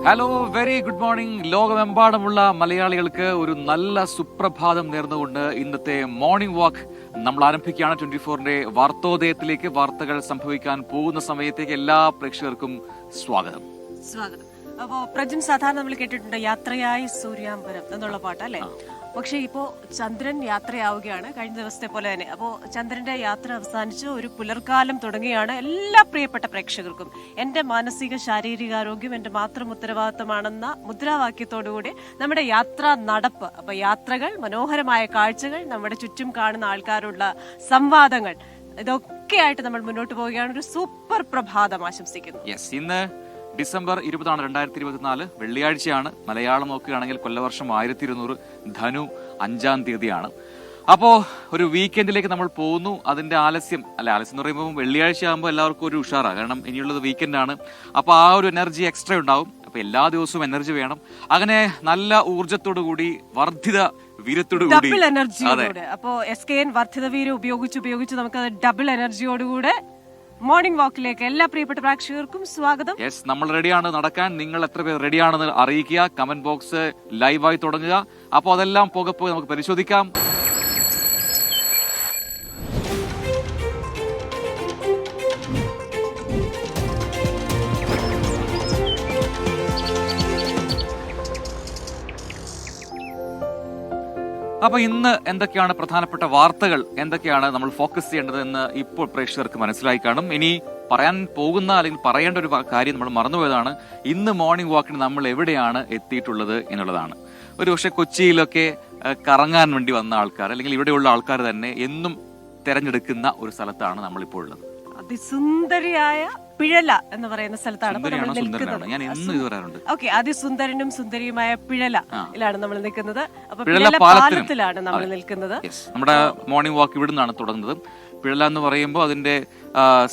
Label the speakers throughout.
Speaker 1: Hello, very good morning. ലോകമെമ്പാടുമുള്ള മലയാളികൾക്ക് ഒരു നല്ല സുപ്രഭാതം നേർന്നുകൊണ്ട് ഇന്നത്തെ മോർണിംഗ് വാക്ക് നമ്മൾ ആരംഭിക്കുകയാണ്. 24-ന്റെ വാർത്തോദയത്തിലേക്ക്. വാർത്തകൾ സംഭവിക്കാൻ പോകുന്ന സമയത്തേക്ക് എല്ലാ പ്രേക്ഷകർക്കും സ്വാഗതം.
Speaker 2: അപ്പോ പ്രജൻ സാധാരണ നമ്മൾ കേട്ടിട്ടുണ്ട് യാത്രയായി സൂര്യാംബരം എന്നുള്ള പാട്ട് അല്ലെ. പക്ഷെ ഇപ്പോ ചന്ദ്രൻ യാത്രയാവുകയാണ് കഴിഞ്ഞ ദിവസത്തെ പോലെ തന്നെ. അപ്പോ ചന്ദ്രന്റെ യാത്ര അവസാനിച്ച് ഒരു പുലർക്കാലം തുടങ്ങിയാണ്. എല്ലാ പ്രിയപ്പെട്ട പ്രേക്ഷകർക്കും എന്റെ മാനസിക ശാരീരികാരോഗ്യം എന്റെ മാത്രം ഉത്തരവാദിത്തമാണെന്ന മുദ്രാവാക്യത്തോടുകൂടി നമ്മുടെ യാത്രാ നടപ്പ്, അപ്പൊ യാത്രകൾ, മനോഹരമായ കാഴ്ചകൾ, നമ്മുടെ ചുറ്റും കാണുന്ന ആൾക്കാരുള്ള സംവാദങ്ങൾ, ഇതൊക്കെയായിട്ട് നമ്മൾ മുന്നോട്ട് പോവുകയാണ്. ഒരു സൂപ്പർ പ്രഭാതം ആശംസിക്കുന്നു.
Speaker 1: ഇന്ന് ഡിസംബർ 20 2024 വെള്ളിയാഴ്ചയാണ്. മലയാളം നോക്കുകയാണെങ്കിൽ കൊല്ലവർഷം 1200 ധനു 5-ാം തീയതിയാണ്. അപ്പോ ഒരു വീക്കെൻഡിലേക്ക് നമ്മൾ പോകുന്നു. അതിന്റെ ആലസ്യം എന്ന് പറയുമ്പോൾ വെള്ളിയാഴ്ച ആകുമ്പോൾ എല്ലാവർക്കും ഒരു ഉഷാറാണ്. കാരണം ഇനിയുള്ളത് വീക്കെൻഡാണ്. അപ്പൊ ആ ഒരു എനർജി എക്സ്ട്രാ ഉണ്ടാവും. അപ്പൊ എല്ലാ ദിവസവും എനർജി വേണം. അങ്ങനെ നല്ല ഊർജത്തോടു കൂടി, വർദ്ധിത വീര്യത്തോടുകൂടി,
Speaker 2: ഡബിൾ എനർജിയോടുകൂടെ. അപ്പോ SKN വർദ്ധിത വീര്യം ഉപയോഗിച്ച് നമുക്ക് ഡബിൾ എനർജിയോടുകൂടെ മോർണിംഗ് വാക്കിലേക്ക് എല്ലാ പ്രിയപ്പെട്ട പ്രേക്ഷകർക്കും സ്വാഗതം.
Speaker 1: നമ്മൾ റെഡിയാണ് നടക്കാൻ. നിങ്ങൾ എത്ര പേർ റെഡിയാണെന്ന് അറിയിക്കുക. കമന്റ് ബോക്സ് ലൈവായി തുടങ്ങുക. അപ്പോൾ അതെല്ലാം പോകെ നമുക്ക് പരിശോധിക്കാം. അപ്പൊ ഇന്ന് എന്തൊക്കെയാണ് പ്രധാനപ്പെട്ട വാർത്തകൾ, എന്തൊക്കെയാണ് നമ്മൾ ഫോക്കസ് ചെയ്യേണ്ടത് എന്ന് ഇപ്പോൾ പ്രേക്ഷകർക്ക് മനസ്സിലായി കാണും. ഇനി പറയാൻ പോകുന്ന അല്ലെങ്കിൽ പറയേണ്ട ഒരു കാര്യം നമ്മൾ മറന്നുപോയതാണ്. ഇന്ന് മോർണിംഗ് വാക്കിന് നമ്മൾ എവിടെയാണ് എത്തിയിട്ടുള്ളത് എന്നുള്ളതാണ്. ഒരു പക്ഷെ കൊച്ചിയിലൊക്കെ കറങ്ങാൻ വേണ്ടി വന്ന ആൾക്കാർ, അല്ലെങ്കിൽ ഇവിടെയുള്ള ആൾക്കാർ തന്നെ എന്നും തെരഞ്ഞെടുക്കുന്ന ഒരു സ്ഥലത്താണ് നമ്മളിപ്പോൾ ഉള്ളത്.
Speaker 2: അതിസുന്ദരിയായ പിഴല എന്ന് പറയുന്ന സ്ഥലത്താണ് അതിസുന്ദരനും സുന്ദരിയുമായ പിഴലയിലാണ് നമ്മൾ നിൽക്കുന്നത്. അപ്പൊ പിഴല പാലത്തിലാണ് നമ്മൾ നിൽക്കുന്നത്.
Speaker 1: നമ്മുടെ മോർണിംഗ് വാക്ക് ഇവിടെ നിന്നാണ് തുടങ്ങുന്നത്. പിഴല എന്ന് പറയുമ്പോൾ അതിന്റെ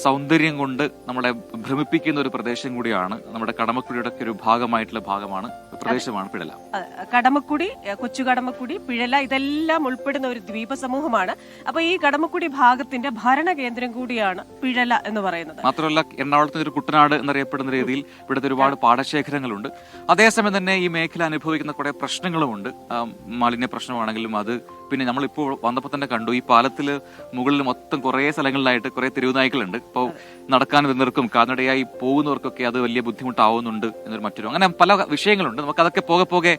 Speaker 1: സൗന്ദര്യം കൊണ്ട് നമ്മളെ ഭ്രമിപ്പിക്കുന്ന ഒരു പ്രദേശം കൂടിയാണ്. നമ്മുടെ കടമക്കുടിയുടെ ഒക്കെ ഒരു ഭാഗമാണ് പ്രദേശമാണ് പിഴല.
Speaker 2: കടമക്കുടി, കൊച്ചു കടമക്കുടി, പിഴല ഇതെല്ലാം ഉൾപ്പെടുന്ന ഒരു ദ്വീപ സമൂഹമാണ്. അപ്പൊ ഈ കടമക്കുടി ഭാഗത്തിന്റെ ഭരണ കേന്ദ്രം കൂടിയാണ് പിഴല എന്ന് പറയുന്നത്.
Speaker 1: മാത്രമല്ല എറണാകുളത്തിന് ഒരു കുട്ടനാട് എന്നറിയപ്പെടുന്ന രീതിയിൽ ഇവിടുത്തെ ഒരുപാട് പാടശേഖരങ്ങളുണ്ട്. അതേസമയം തന്നെ ഈ മേഖല അനുഭവിക്കുന്ന കുറെ പ്രശ്നങ്ങളുമുണ്ട്. മാലിന്യ പ്രശ്നമാണെങ്കിലും അത്, പിന്നെ നമ്മളിപ്പോൾ വന്നപ്പോൾ തന്നെ കണ്ടു, ഈ പാലത്തില് മുകളിൽ മൊത്തം കുറെ സ്ഥലങ്ങളിലായിട്ട് കുറെ തെരുവുനായ്ക്കളുണ്ട്. ഇപ്പോൾ നടക്കാൻ വരുന്നവർക്കും കാൽനടയായി പോകുന്നവർക്കൊക്കെ അത് വലിയ ബുദ്ധിമുട്ടാവുന്നുണ്ട് എന്നൊരു മറ്റൊരു, അങ്ങനെ പല വിഷയങ്ങളുണ്ട്. നമുക്ക് അതൊക്കെ പോകെ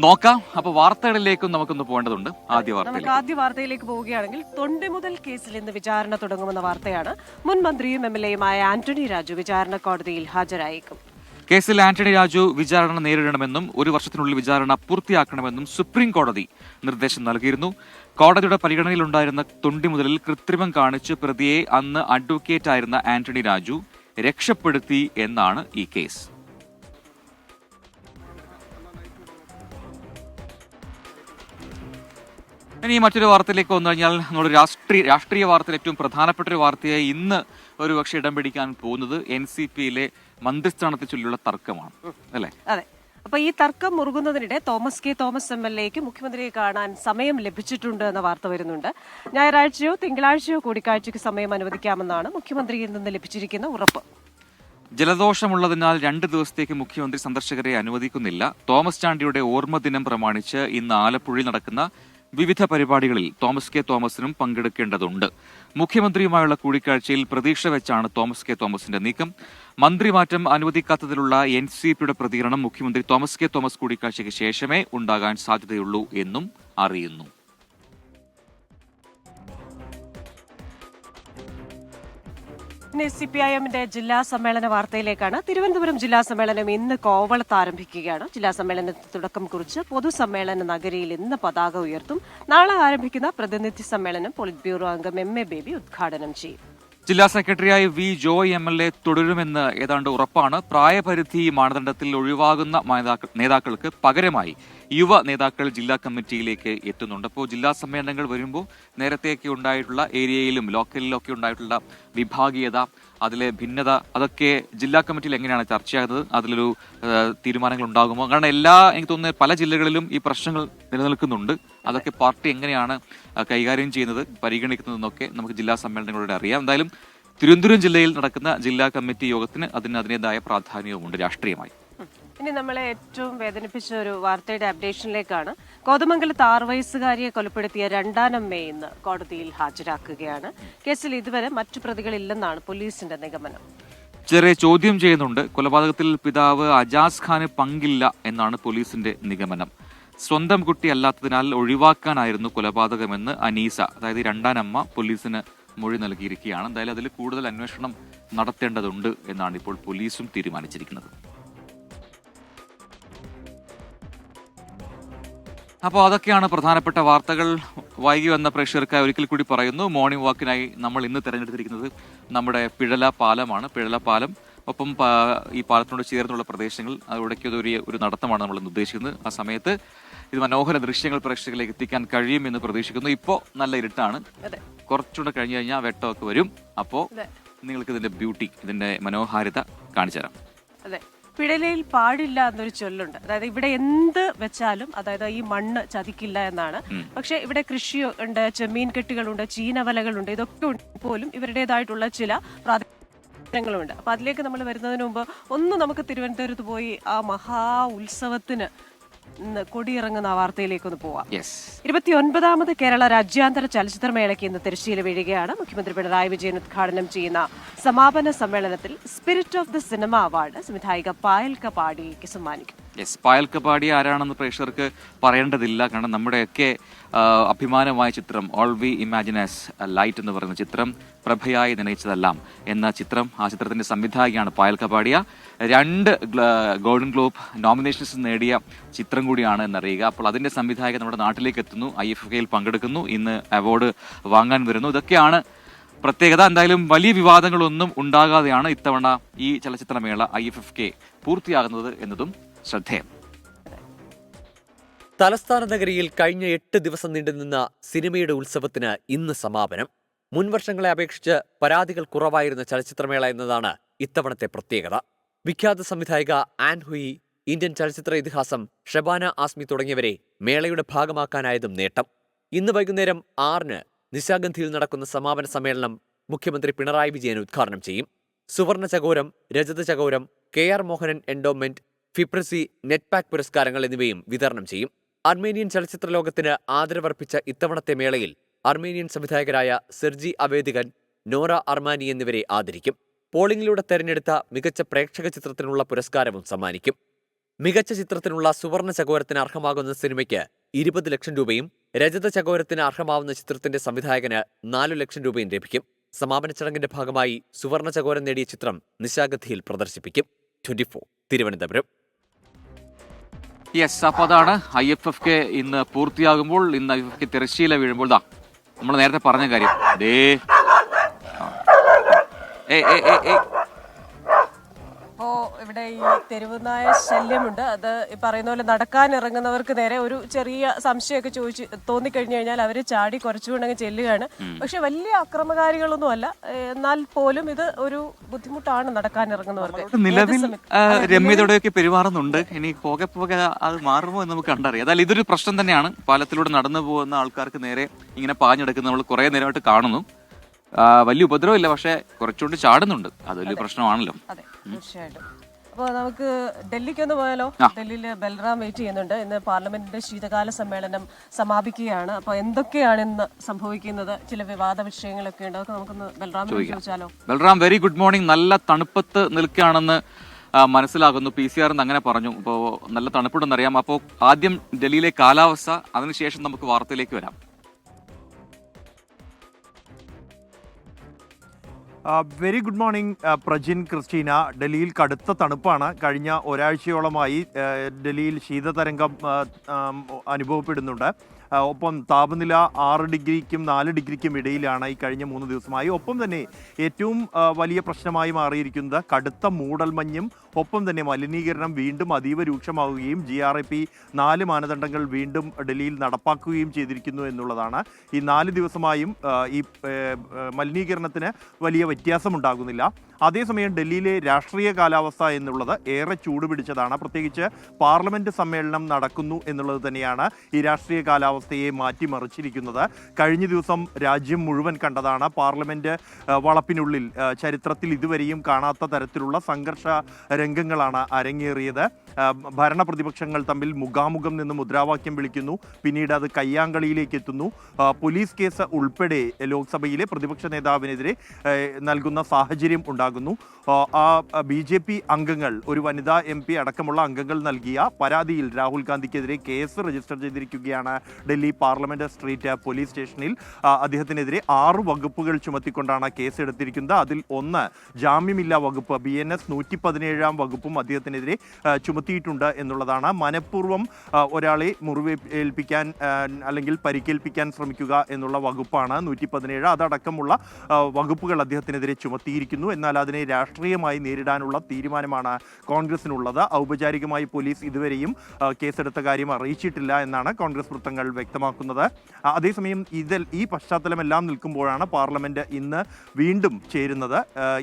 Speaker 1: നോക്കാം. അപ്പൊ വാർത്തകളിലേക്കും നമുക്കൊന്ന് പോകേണ്ടതുണ്ട്. ആദ്യ
Speaker 2: വാർത്തയിലേക്ക് പോവുകയാണെങ്കിൽ തൊണ്ടിമുതൽ കേസിൽ ഇന്ന് വിചാരണ തുടങ്ങുമെന്ന വാർത്തയാണ്. മുൻ മന്ത്രിയും MLA-യുമായ ആന്റണി രാജു വിചാരണ കോടതിയിൽ ഹാജരായേക്കും.
Speaker 1: കേസിൽ ആന്റണി രാജു വിചാരണ നേരിടണമെന്നും 1 വർഷത്തിനുള്ളിൽ വിചാരണ പൂർത്തിയാക്കണമെന്നും സുപ്രീം കോടതി നിർദ്ദേശം നൽകിയിരുന്നു. കോടതിയുടെ പരിഗണനയിലുണ്ടായിരുന്ന തൊണ്ടിമുതലിൽ കൃത്രിമം കാണിച്ച് പ്രതിയെ അന്ന് അഡ്വക്കേറ്റ് ആയിരുന്ന ആന്റണി രാജു രക്ഷപ്പെടുത്തി എന്നാണ് ഈ കേസ്. ഇനി മറ്റൊരു വാർത്തയിലേക്ക് വന്നു കഴിഞ്ഞാൽ നമ്മൾ രാഷ്ട്രീയ വാർത്തയിൽ ഏറ്റവും പ്രധാനപ്പെട്ട ഒരു വാർത്തയായി ഇന്ന് ഒരു പക്ഷേ ഇടം പിടിക്കാൻ പോകുന്നത് NCP-യിലെ മന്ത്രിസ്ഥാനത്തെ ചൊല്ലിയുള്ള തർക്കമാണ്, അല്ലേ?
Speaker 2: അതെ. അപ്പൊ ഈ തർക്കം മുറുകുന്നതിനിടെ തോമസ് MLA-ക്ക് മുഖ്യമന്ത്രിയെ കാണാൻ സമയം ലഭിച്ചിട്ടുണ്ട് എന്ന വാർത്ത വരുന്നുണ്ട്. ഞായറാഴ്ചയോ തിങ്കളാഴ്ചയോ കൂടിക്കാഴ്ചയ്ക്ക് സമയം അനുവദിക്കാമെന്നാണ് മുഖ്യമന്ത്രിയിൽ നിന്ന് ലഭിച്ചിരിക്കുന്ന ഉറപ്പ്.
Speaker 1: ജലദോഷമുള്ളതിനാൽ 2 ദിവസത്തേക്ക് മുഖ്യമന്ത്രി സന്ദർശകരെ അനുവദിക്കുന്നില്ല. തോമസ് ചാണ്ടിയുടെ ഓർമ്മ ദിനം പ്രമാണിച്ച് ഇന്ന് ആലപ്പുഴയിൽ നടക്കുന്ന വിവിധ പരിപാടികളിൽ തോമസിനും പങ്കെടുക്കേണ്ടതുണ്ട്. മുഖ്യമന്ത്രിയുമായുള്ള കൂടിക്കാഴ്ചയിൽ പ്രതീക്ഷ വെച്ചാണ് തോമസിന്റെ നീക്കം. മന്ത്രിമാറ്റം അനുവദിക്കാത്തതിലുള്ള NCP-യുടെ പ്രതികരണം മുഖ്യമന്ത്രി തോമസ് കൂടിക്കാഴ്ചയ്ക്ക് ശേഷമേ ഉണ്ടാകാൻ സാധ്യതയുള്ളൂ എന്നും അറിയുന്നു.
Speaker 2: CPIM-ന്റെ ജില്ലാ സമ്മേളന വാർത്തയിലേക്കാണ്. തിരുവനന്തപുരം ജില്ലാ സമ്മേളനം ഇന്ന് കോവളത്ത് ആരംഭിക്കുകയാണ്. ജില്ലാ സമ്മേളനത്തിന് തുടക്കം കുറിച്ച് പൊതുസമ്മേളന നഗരിയിൽ ഇന്ന് പതാക ഉയർത്തും. നാളെ ആരംഭിക്കുന്ന പ്രതിനിധി സമ്മേളനം പോളിറ്റ് ബ്യൂറോ അംഗം MA ബേബി ഉദ്ഘാടനം ചെയ്യും.
Speaker 1: ജില്ലാ സെക്രട്ടറിയായി V. ജോയ് MLA തുടരുമെന്ന് ഏതാണ്ട് ഉറപ്പാണ്. പ്രായപരിധി മാനദണ്ഡത്തിൽ ഒഴിവാകുന്ന നേതാക്കൾക്ക് പകരമായി യുവ നേതാക്കൾ ജില്ലാ കമ്മിറ്റിയിലേക്ക് എത്തുന്നുണ്ട്. അപ്പോൾ ജില്ലാ സമ്മേളനങ്ങൾ വരുമ്പോൾ നേരത്തെയൊക്കെ ഉണ്ടായിട്ടുള്ള ഏരിയയിലും ലോക്കലിലൊക്കെ ഉണ്ടായിട്ടുള്ള വിഭാഗീയത, അതിലെ ഭിന്നത, അതൊക്കെ ജില്ലാ കമ്മിറ്റിയിൽ എങ്ങനെയാണ് ചർച്ചയാകുന്നത്, അതിലൊരു തീരുമാനങ്ങൾ ഉണ്ടാകുമോ? കാരണം എനിക്ക് തോന്നുന്നത് പല ജില്ലകളിലും ഈ പ്രശ്നങ്ങൾ നിലനിൽക്കുന്നുണ്ട്. അതൊക്കെ പാർട്ടി എങ്ങനെയാണ് കൈകാര്യം ചെയ്യുന്നത്, പരിഗണിക്കുന്നതെന്നൊക്കെ നമുക്ക് ജില്ലാ സമ്മേളനങ്ങളിലൂടെ അറിയാം. എന്തായാലും തിരുവനന്തപുരം ജില്ലയിൽ നടക്കുന്ന ജില്ലാ കമ്മിറ്റി യോഗത്തിന് അതിൻ്റെതായ പ്രാധാന്യവുമുണ്ട് രാഷ്ട്രീയമായി.
Speaker 2: ഇനി ഇനി നമ്മളെ ഏറ്റവും വേദനിപ്പിച്ച ഒരു വാർത്തയുടെ അപ്ഡേഷനിലേക്കാണ്. കോതമംഗലത്ത് 6 വയസ്സുകാരിയെ കൊലപ്പെടുത്തിയ രണ്ടാനമ്മയെ ഇന്ന് കോടതിയിൽ ഹാജരാക്കുകയാണ്. കേസിൽ ഇതുവരെ മറ്റു പ്രതികളില്ലെന്നാണ് പോലീസിന്റെ നിഗമനം.
Speaker 1: ചെറിയ ചോദ്യം ചെയ്യുന്നുണ്ട്. കൊലപാതകത്തിൽ പിതാവ് അജാസ് ഖാന് പങ്കില്ല എന്നാണ് പോലീസിന്റെ നിഗമനം. സ്വന്തം കുട്ടി അല്ലാത്തതിനാൽ ഒഴിവാക്കാനായിരുന്നു കൊലപാതകമെന്ന് അനീസ, അതായത് രണ്ടാനമ്മ, പോലീസിന് മൊഴി നൽകിയിരിക്കുകയാണ്. എന്തായാലും അതിൽ കൂടുതൽ അന്വേഷണം നടത്തേണ്ടതുണ്ട് എന്നാണ് ഇപ്പോൾ പോലീസും തീരുമാനിച്ചിരിക്കുന്നത്. അപ്പോൾ അതൊക്കെയാണ് പ്രധാനപ്പെട്ട വാർത്തകൾ. വൈകി വന്ന പ്രേക്ഷകർക്കായി ഒരിക്കൽ കൂടി പറയുന്നു, മോർണിംഗ് വാക്കിനായി നമ്മൾ ഇന്ന് തിരഞ്ഞെടുത്തിരിക്കുന്നത് നമ്മുടെ പിഴല പാലമാണ്. പിഴല പാലം, ഒപ്പം ഈ പാലത്തിനോട് ചേർന്നുള്ള പ്രദേശങ്ങൾ, അവിടേക്ക് ഒരു നടത്തമാണ് നമ്മൾ ഇന്ന് ഉദ്ദേശിക്കുന്നത്. ആ സമയത്ത് ഇത് മനോഹര ദൃശ്യങ്ങൾ പ്രേക്ഷകരിലേക്ക് എത്തിക്കാൻ കഴിയുമെന്ന് പ്രതീക്ഷിക്കുന്നു. ഇപ്പോൾ നല്ല ഇരുട്ടാണ്, കുറച്ചുകൂടെ കഴിഞ്ഞു കഴിഞ്ഞാൽ വെട്ടമൊക്കെ വരും. അപ്പോൾ നിങ്ങൾക്ക് ഇതിന്റെ ബ്യൂട്ടി, ഇതിന്റെ മനോഹാരിത കാണിച്ചു തരാം.
Speaker 2: അതെ, പിഴലയിൽ പാടില്ല എന്നൊരു ചൊല്ലുണ്ട്. അതായത് ഇവിടെ എന്ത് വെച്ചാലും, അതായത് ഈ മണ്ണ് ചതിക്കില്ല എന്നാണ്. പക്ഷെ ഇവിടെ കൃഷി ഉണ്ട്, ചെമ്മീൻ കെട്ടുകളുണ്ട്, ചീനവലകളുണ്ട്. ഇതൊക്കെ പോലും ഇവരുടേതായിട്ടുള്ള ചില പ്രാധാന്യങ്ങളുണ്ട്. അപ്പൊ അതിലേക്ക് നമ്മൾ വരുന്നതിന് മുമ്പ് ഒന്ന് നമുക്ക് തിരുവനന്തപുരത്ത് പോയി ആ മഹാ ഉത്സവത്തിന് കൊടിയിറങ്ങുന്ന വാർത്തയിലേക്കൊന്ന് പോവാം. 29ാമത് കേരള രാജ്യാന്തര ചലച്ചിത്രമേളയ്ക്ക് ഇന്ന് തിരശ്ശീല വീഴുകയാണ്. മുഖ്യമന്ത്രി പിണറായി വിജയൻ ഉദ്ഘാടനം ചെയ്യുന്ന സമാപന സമ്മേളനത്തിൽ spirit of the cinema award സംവിധായിക പായൽ കപാടിക്ക് സമ്മാനിക്കും.
Speaker 1: പായൽ കപാടി ആരാണെന്ന് പ്രേക്ഷകർക്ക് പറയേണ്ടതില്ല. കാരണം നമ്മുടെയൊക്കെ അഭിമാനമായ ചിത്രം all we imagine as light എന്ന് പറയുന്ന ചിത്രം, പ്രഭയായി നനയിച്ചതെല്ലാം എന്ന ചിത്രം, ആ ചിത്രത്തിന്റെ സംവിധായികയാണ് പായൽ കപാടിയ. 2 ഗോൾഡൻ ഗ്ലോബ് നോമിനേഷൻസ് നേടിയ ചിത്രം കൂടിയാണ് എന്നറിയുക. അപ്പോൾ അതിന്റെ സംവിധായകൻ നമ്മുടെ നാട്ടിലേക്ക് എത്തുന്നു, IFFKയിൽ പങ്കെടുക്കുന്നു, ഇന്ന് അവാർഡ് വാങ്ങാൻ വരുന്നു. ഇതൊക്കെയാണ് പ്രത്യേകത. എന്തായാലും വലിയ വിവാദങ്ങളൊന്നും ഉണ്ടാകാതെയാണ് ഇത്തവണ ഈ ചലച്ചിത്രമേള IFFK പൂർത്തിയാകുന്നത് എന്നതും ശ്രദ്ധേയം.
Speaker 3: തലസ്ഥാന നഗരിയിൽ കഴിഞ്ഞ 8 ദിവസം നീണ്ടുനിന്ന സിനിമയുടെ ഉത്സവത്തിന് ഇന്ന് സമാപനം. മുൻവർഷങ്ങളെ അപേക്ഷിച്ച് പരാതികൾ കുറവായിരുന്ന ചലച്ചിത്രമേള എന്നതാണ് ഇത്തവണത്തെ പ്രത്യേകത. വിഖ്യാത സംവിധായിക ആൻ ഹുയി, ഇന്ത്യൻ ചലച്ചിത്ര ഇതിഹാസം ഷബാന ആസ്മി തുടങ്ങിയവരെ മേളയുടെ ഭാഗമാക്കാനായതും നേട്ടം. ഇന്ന് വൈകുന്നേരം 6-ന് നിശാഗന്ധിയിൽ നടക്കുന്ന സമാപന സമ്മേളനം മുഖ്യമന്ത്രി പിണറായി വിജയൻ ഉദ്ഘാടനം ചെയ്യും. സുവർണ ചകോരം, രജത ചകോരം, KR Mohanan endowment, FIPRESCI, NETPAC പുരസ്കാരങ്ങൾ എന്നിവയും വിതരണം ചെയ്യും. അർമേനിയൻ ചലച്ചിത്ര ലോകത്തിന് ആദരവർപ്പിച്ച ഇത്തവണത്തെ മേളയിൽ അർമേനിയൻ സംവിധായകരായ സെർജി അവേദികൻ, നോറ അർമാനി എന്നിവരെ ആദരിക്കും. പോളിംഗിലൂടെ തെരഞ്ഞെടുത്ത മികച്ച പ്രേക്ഷക ചിത്രത്തിനുള്ള പുരസ്കാരവും സമ്മാനിക്കും. മികച്ച ചിത്രത്തിനുള്ള സുവർണ ചകോരത്തിന് അർഹമാകുന്ന സിനിമയ്ക്ക് 20 ലക്ഷം രൂപയും, രജത ചകോരത്തിന് അർഹമാവുന്ന ചിത്രത്തിന്റെ സംവിധായകന് 4 ലക്ഷം രൂപയും ലഭിക്കും. സമാപന ചടങ്ങിന്റെ ഭാഗമായി സുവർണ ചകോരം നേടിയ ചിത്രം നിശാഗന്ധിയിൽ പ്രദർശിപ്പിക്കും. 24 തിരുവനന്തപുരം.
Speaker 1: അപ്പോൾ അതാണ് IFFK ഇന്ന് പൂർത്തിയാകുമ്പോൾ, ഇന്ന് IFFK തിരശ്ശീല വീഴുമ്പോൾ നമ്മൾ നേരത്തെ പറഞ്ഞ കാര്യം.
Speaker 2: അപ്പോ ഇവിടെ ഈ തെരുവുനായ ശല്യമുണ്ട്. അത് ഈ പറയുന്ന പോലെ നടക്കാനിറങ്ങുന്നവർക്ക് നേരെ ഒരു ചെറിയ സംശയമൊക്കെ തോന്നിക്കഴിഞ്ഞു കഴിഞ്ഞാൽ അവർ ചാടി കുറച്ചുകൊണ്ടങ്ങ് ചെല്ലുകയാണ്. പക്ഷെ വലിയ അക്രമകാരികളൊന്നും അല്ല, എന്നാൽ പോലും ഇത് ഒരു ബുദ്ധിമുട്ടാണ് നടക്കാനിറങ്ങുന്നവർക്ക്.
Speaker 1: നിലവിൽ രമ്യതയോടെയൊക്കെ പെരുമാറുന്നുണ്ട്. ഇനി പോകെ പോകെ അത് മാറുമോ എന്ന് നമുക്ക് കണ്ടറിയാം. അതായത് ഇതൊരു പ്രശ്നം തന്നെയാണ്. പാലത്തിലൂടെ നടന്നു പോകുന്ന ആൾക്കാർക്ക് നേരെ ഇങ്ങനെ പാഞ്ഞെടുക്കുന്ന നമ്മൾ കുറെ നേരമായിട്ട് കാണുന്നു. വലിയ ഉപദ്രവമില്ല, പക്ഷെ കുറച്ചുകൊണ്ട് ചാടുന്നുണ്ട്. അത് വലിയ പ്രശ്നമാണല്ലോ.
Speaker 2: അതെ, തീർച്ചയായിട്ടും. അപ്പോൾ നമുക്ക് ഡൽഹിക്കൊന്ന് പോയാലോ? ഡൽഹിയിൽ ബൽറാം വെയിറ്റ് ചെയ്യുന്നുണ്ട്. ഇന്ന് പാർലമെന്റിന്റെ ശീതകാല സമ്മേളനം സമാപിക്കുകയാണ്. അപ്പോൾ എന്തൊക്കെയാണ് ഇന്ന് സംഭവിക്കുന്നത്? ചില വിവാദ വിഷയങ്ങളൊക്കെ ഉണ്ട്. അതൊക്കെ നമുക്കൊന്ന് ബൽറാമിനോട് ചോദിച്ചാലോ?
Speaker 1: Balram, very good morning. നല്ല തണുപ്പത്ത് നിൽക്കുകയാണെന്ന് മനസ്സിലാകുന്നു. PCR അങ്ങനെ പറഞ്ഞു. അപ്പോൾ നല്ല തണുപ്പുണ്ടെന്നറിയാം. അപ്പോൾ ആദ്യം ഡൽഹിയിലെ കാലാവസ്ഥ, അതിനുശേഷം നമുക്ക് വാർത്തയിലേക്ക് വരാം.
Speaker 4: Very good morning Prajin, Christina. ഡൽഹിയിൽ കടുത്ത തണുപ്പാണ്. കഴിഞ്ഞ ഒരാഴ്ചയോളമായി ഡൽഹിയിൽ ശീതതരംഗം അനുഭവപ്പെടുന്നുണ്ട്. ഒപ്പം താപനില 6 ഡിഗ്രിക്കും 4 ഡിഗ്രിക്കും ഇടയിലാണ് ഈ കഴിഞ്ഞ 3 ദിവസമായി. ഒപ്പം തന്നെ ഏറ്റവും വലിയ പ്രശ്നമായി മാറിയിരിക്കുന്നത് കടുത്ത മൂടൽമഞ്ഞും ഒപ്പം തന്നെ മലിനീകരണം വീണ്ടും അതീവ രൂക്ഷമാവുകയും GRIP 4 മാനദണ്ഡങ്ങൾ വീണ്ടും ഡൽഹിയിൽ നടപ്പാക്കുകയും ചെയ്തിരിക്കുന്നു എന്നുള്ളതാണ്. ഈ 4 ദിവസമായും ഈ മലിനീകരണത്തിന് വലിയ വ്യത്യാസമുണ്ടാകുന്നില്ല. അതേസമയം ഡൽഹിയിലെ രാഷ്ട്രീയ കാലാവസ്ഥ എന്നുള്ളത് ഏറെ ചൂടുപിടിച്ചതാണ്. പ്രത്യേകിച്ച് പാർലമെന്റ് സമ്മേളനം നടക്കുന്നു എന്നുള്ളത് തന്നെയാണ് ഈ രാഷ്ട്രീയ കാലാവസ്ഥ അവസ്ഥയെ മാറ്റിമറിച്ചിരിക്കുന്നത്. കഴിഞ്ഞ ദിവസം രാജ്യം മുഴുവൻ കണ്ടതാണ് പാർലമെന്റ് വളപ്പിനുള്ളിൽ ചരിത്രത്തിൽ ഇതുവരെയും കാണാത്ത തരത്തിലുള്ള സംഘർഷ രംഗങ്ങളാണ് അരങ്ങേറിയത്. ഭരണ പ്രതിപക്ഷങ്ങൾ തമ്മിൽ മുഖാമുഖം നിന്ന് മുദ്രാവാക്യം വിളിക്കുന്നു, പിന്നീട് അത് കയ്യാങ്കളിയിലേക്ക് എത്തുന്നു. പോലീസ് കേസ് ഉൾപ്പെടെ ലോക്സഭയിലെ പ്രതിപക്ഷ നേതാവിനെതിരെ നൽകുന്ന സാഹചര്യം ഉണ്ടാകുന്നു. ആ BJP അംഗങ്ങൾ, ഒരു വനിതാ MP അടക്കമുള്ള അംഗങ്ങൾ നൽകിയ പരാതിയിൽ രാഹുൽ ഗാന്ധിക്കെതിരെ കേസ് രജിസ്റ്റർ ചെയ്തിരിക്കുകയാണ് ഡൽഹി പാർലമെന്റ് സ്ട്രീറ്റ് പോലീസ് സ്റ്റേഷനിൽ. അദ്ദേഹത്തിനെതിരെ 6 വകുപ്പുകൾ ചുമത്തിക്കൊണ്ടാണ് കേസ് എടുത്തിരിക്കുന്നത്. അതിൽ ഒന്ന് ജാമ്യമില്ലാ വകുപ്പ്, BNS 117 വകുപ്പും അദ്ദേഹത്തിനെതിരെ ചുമത്തിയിട്ടുണ്ട് എന്നുള്ളതാണ്. മനഃപൂർവ്വം ഒരാളെ മുറിവേൽപ്പിക്കാൻ അല്ലെങ്കിൽ പരിക്കേൽപ്പിക്കാൻ ശ്രമിക്കുക എന്നുള്ള വകുപ്പാണ് 117. അതടക്കമുള്ള വകുപ്പുകൾ അദ്ദേഹത്തിനെതിരെ ചുമത്തിയിരിക്കുന്നു. എന്നാൽ അതിനെ രാഷ്ട്രീയമായി നേരിടാനുള്ള തീരുമാനമാണ് കോൺഗ്രസിനുള്ളത്. ഔപചാരികമായി പോലീസ് ഇതുവരെയും കേസെടുത്ത കാര്യം അറിയിച്ചിട്ടില്ല എന്നാണ് കോൺഗ്രസ് വൃത്തങ്ങൾ വ്യക്തമാക്കുന്നത്. അതേസമയം ഈ പശ്ചാത്തലമെല്ലാം നിൽക്കുമ്പോഴാണ് പാർലമെന്റ് ഇന്ന് വീണ്ടും ചേരുന്നത്.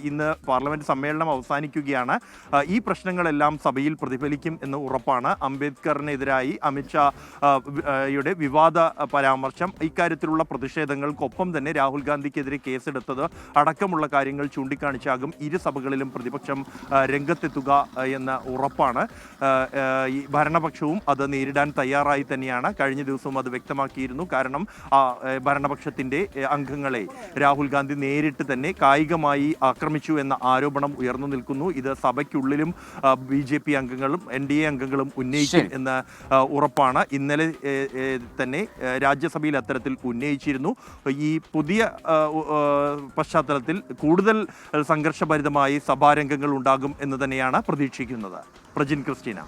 Speaker 4: ഇന്ന് പാർലമെന്റ് സമ്മേളനം അവസാനിക്കുകയാണ്. ഈ പ്രശ്നങ്ങളെല്ലാം സഭയിൽ പ്രതിഫലിക്കും എന്ന് ഉറപ്പാണ്. അംബേദ്കറിനെതിരായി അമിത്ഷായുടെ വിവാദ പരാമർശം, ഇക്കാര്യത്തിലുള്ള പ്രതിഷേധങ്ങൾക്കൊപ്പം തന്നെ രാഹുൽ ഗാന്ധിക്കെതിരെ കേസെടുത്തത് അടക്കമുള്ള കാര്യങ്ങൾ ചൂണ്ടിക്കാണിച്ചാകും ഇരു സഭകളിലും പ്രതിപക്ഷം രംഗത്തെത്തുക എന്ന് ഉറപ്പാണ്. ഈ ഭരണപക്ഷവും അത് നേരിടാൻ തയ്യാറായി തന്നെയാണ്. കഴിഞ്ഞ ദിവസവും അത് വ്യക്തമാക്കിയിരുന്നു. കാരണം ഭരണപക്ഷത്തിൻ്റെ അംഗങ്ങളെ രാഹുൽ ഗാന്ധി നേരിട്ട് തന്നെ കായികമായി ആക്രമിച്ചു എന്ന ആരോപണം ഉയർന്നു നിൽക്കുന്നു. ഇത് സഭയ്ക്കുള്ളിലും BJP അംഗങ്ങളും NDA അംഗങ്ങളും ഉന്നയിക്കും എന്ന് ഉറപ്പാണ്. ഇന്നലെ തന്നെ രാജ്യസഭയിൽ അത്തരത്തിൽ ഉന്നയിച്ചിരുന്നു. ഈ പുതിയ പശ്ചാത്തലത്തിൽ കൂടുതൽ സംഘർഷഭരിതമായി സഭാരംഗങ്ങൾ ഉണ്ടാകും എന്ന് തന്നെയാണ് പ്രതീക്ഷിക്കുന്നത്. പ്രജിൻ ക്രിസ്റ്റീന.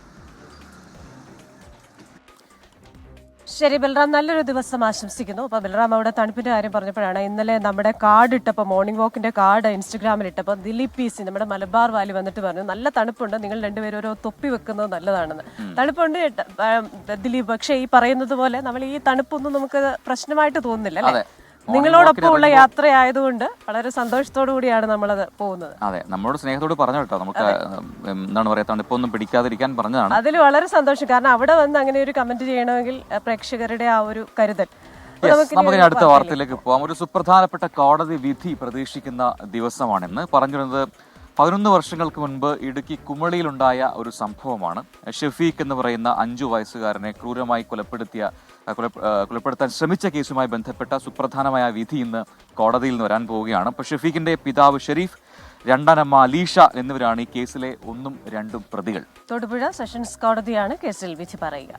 Speaker 2: ശരി ബൽറാം, നല്ലൊരു ദിവസം ആശംസിക്കുന്നു. അപ്പോൾ ബൽറാം അവിടെ തണുപ്പിന്റെ കാര്യം പറഞ്ഞപ്പോഴാണ് ഇന്നലെ നമ്മുടെ കാർഡ് ഇട്ടപ്പോൾ, മോർണിംഗ് വാക്കിന്റെ കാർഡ് ഇൻസ്റ്റഗ്രാമിൽ ഇട്ടപ്പോൾ ദിലീപ് PC നമ്മുടെ മലബാർ വാലി വന്നിട്ട് പറഞ്ഞു, നല്ല തണുപ്പുണ്ട്, നിങ്ങൾ രണ്ടുപേരും ഓരോ തൊപ്പി വെക്കുന്നത് നല്ലതാണെന്ന്. തണുപ്പുണ്ട് ദിലീപ്, പക്ഷേ ഈ പറയുന്നത് പോലെ നമ്മൾ ഈ തണുപ്പൊന്നും നമുക്ക് പ്രശ്നമായിട്ട് തോന്നുന്നില്ല അല്ലേ? നിങ്ങളോടൊപ്പം ഉള്ള യാത്രയായതുകൊണ്ട് വളരെ സന്തോഷത്തോടു കൂടിയാണ് നമ്മളത് പോകുന്നത്.
Speaker 1: അതെ, നമ്മളോട് സ്നേഹത്തോട് പറഞ്ഞു കേട്ടോ, നമുക്ക് എന്താണ് പറയാ, തണുപ്പൊന്നും പിടിക്കാതിരിക്കാൻ പറഞ്ഞതാണ്.
Speaker 2: അതിൽ വളരെ സന്തോഷം. കാരണം അവിടെ വന്ന് അങ്ങനെ ഒരു കമന്റ് ചെയ്യണമെങ്കിൽ പ്രേക്ഷകരുടെ ആ ഒരു കരുതൽ.
Speaker 1: നമുക്ക് അടുത്ത വാർത്തയിലേക്ക് പോകാം. ഒരു സുപ്രധാനപ്പെട്ട കോടതി വിധി പ്രതീക്ഷിക്കുന്ന ദിവസമാണെന്ന് പറഞ്ഞിരുന്നത് 11 വർഷങ്ങൾക്ക് മുൻപ് ഇടുക്കി കുമളിയിലുണ്ടായ ഒരു സംഭവമാണ്. ഷെഫീഖ് എന്ന് പറയുന്ന 5 വയസ്സുകാരനെ ക്രൂരമായി കൊലപ്പെടുത്താൻ ശ്രമിച്ച കേസുമായി ബന്ധപ്പെട്ട സുപ്രധാനമായ വിധി ഇന്ന് കോടതിയിൽ നിന്ന് വരാൻ പോവുകയാണ്. അപ്പോൾ ഷെഫീഖിന്റെ പിതാവ് ഷെരീഫ്, രണ്ടാനമ്മ അലീഷ എന്നിവരാണ് ഈ കേസിലെ 1ഉം 2ഉം പ്രതികൾ.
Speaker 2: തൊടുപുഴ സെഷൻസ് കോടതിയാണ് കേസിൽ വിധി പറയുക.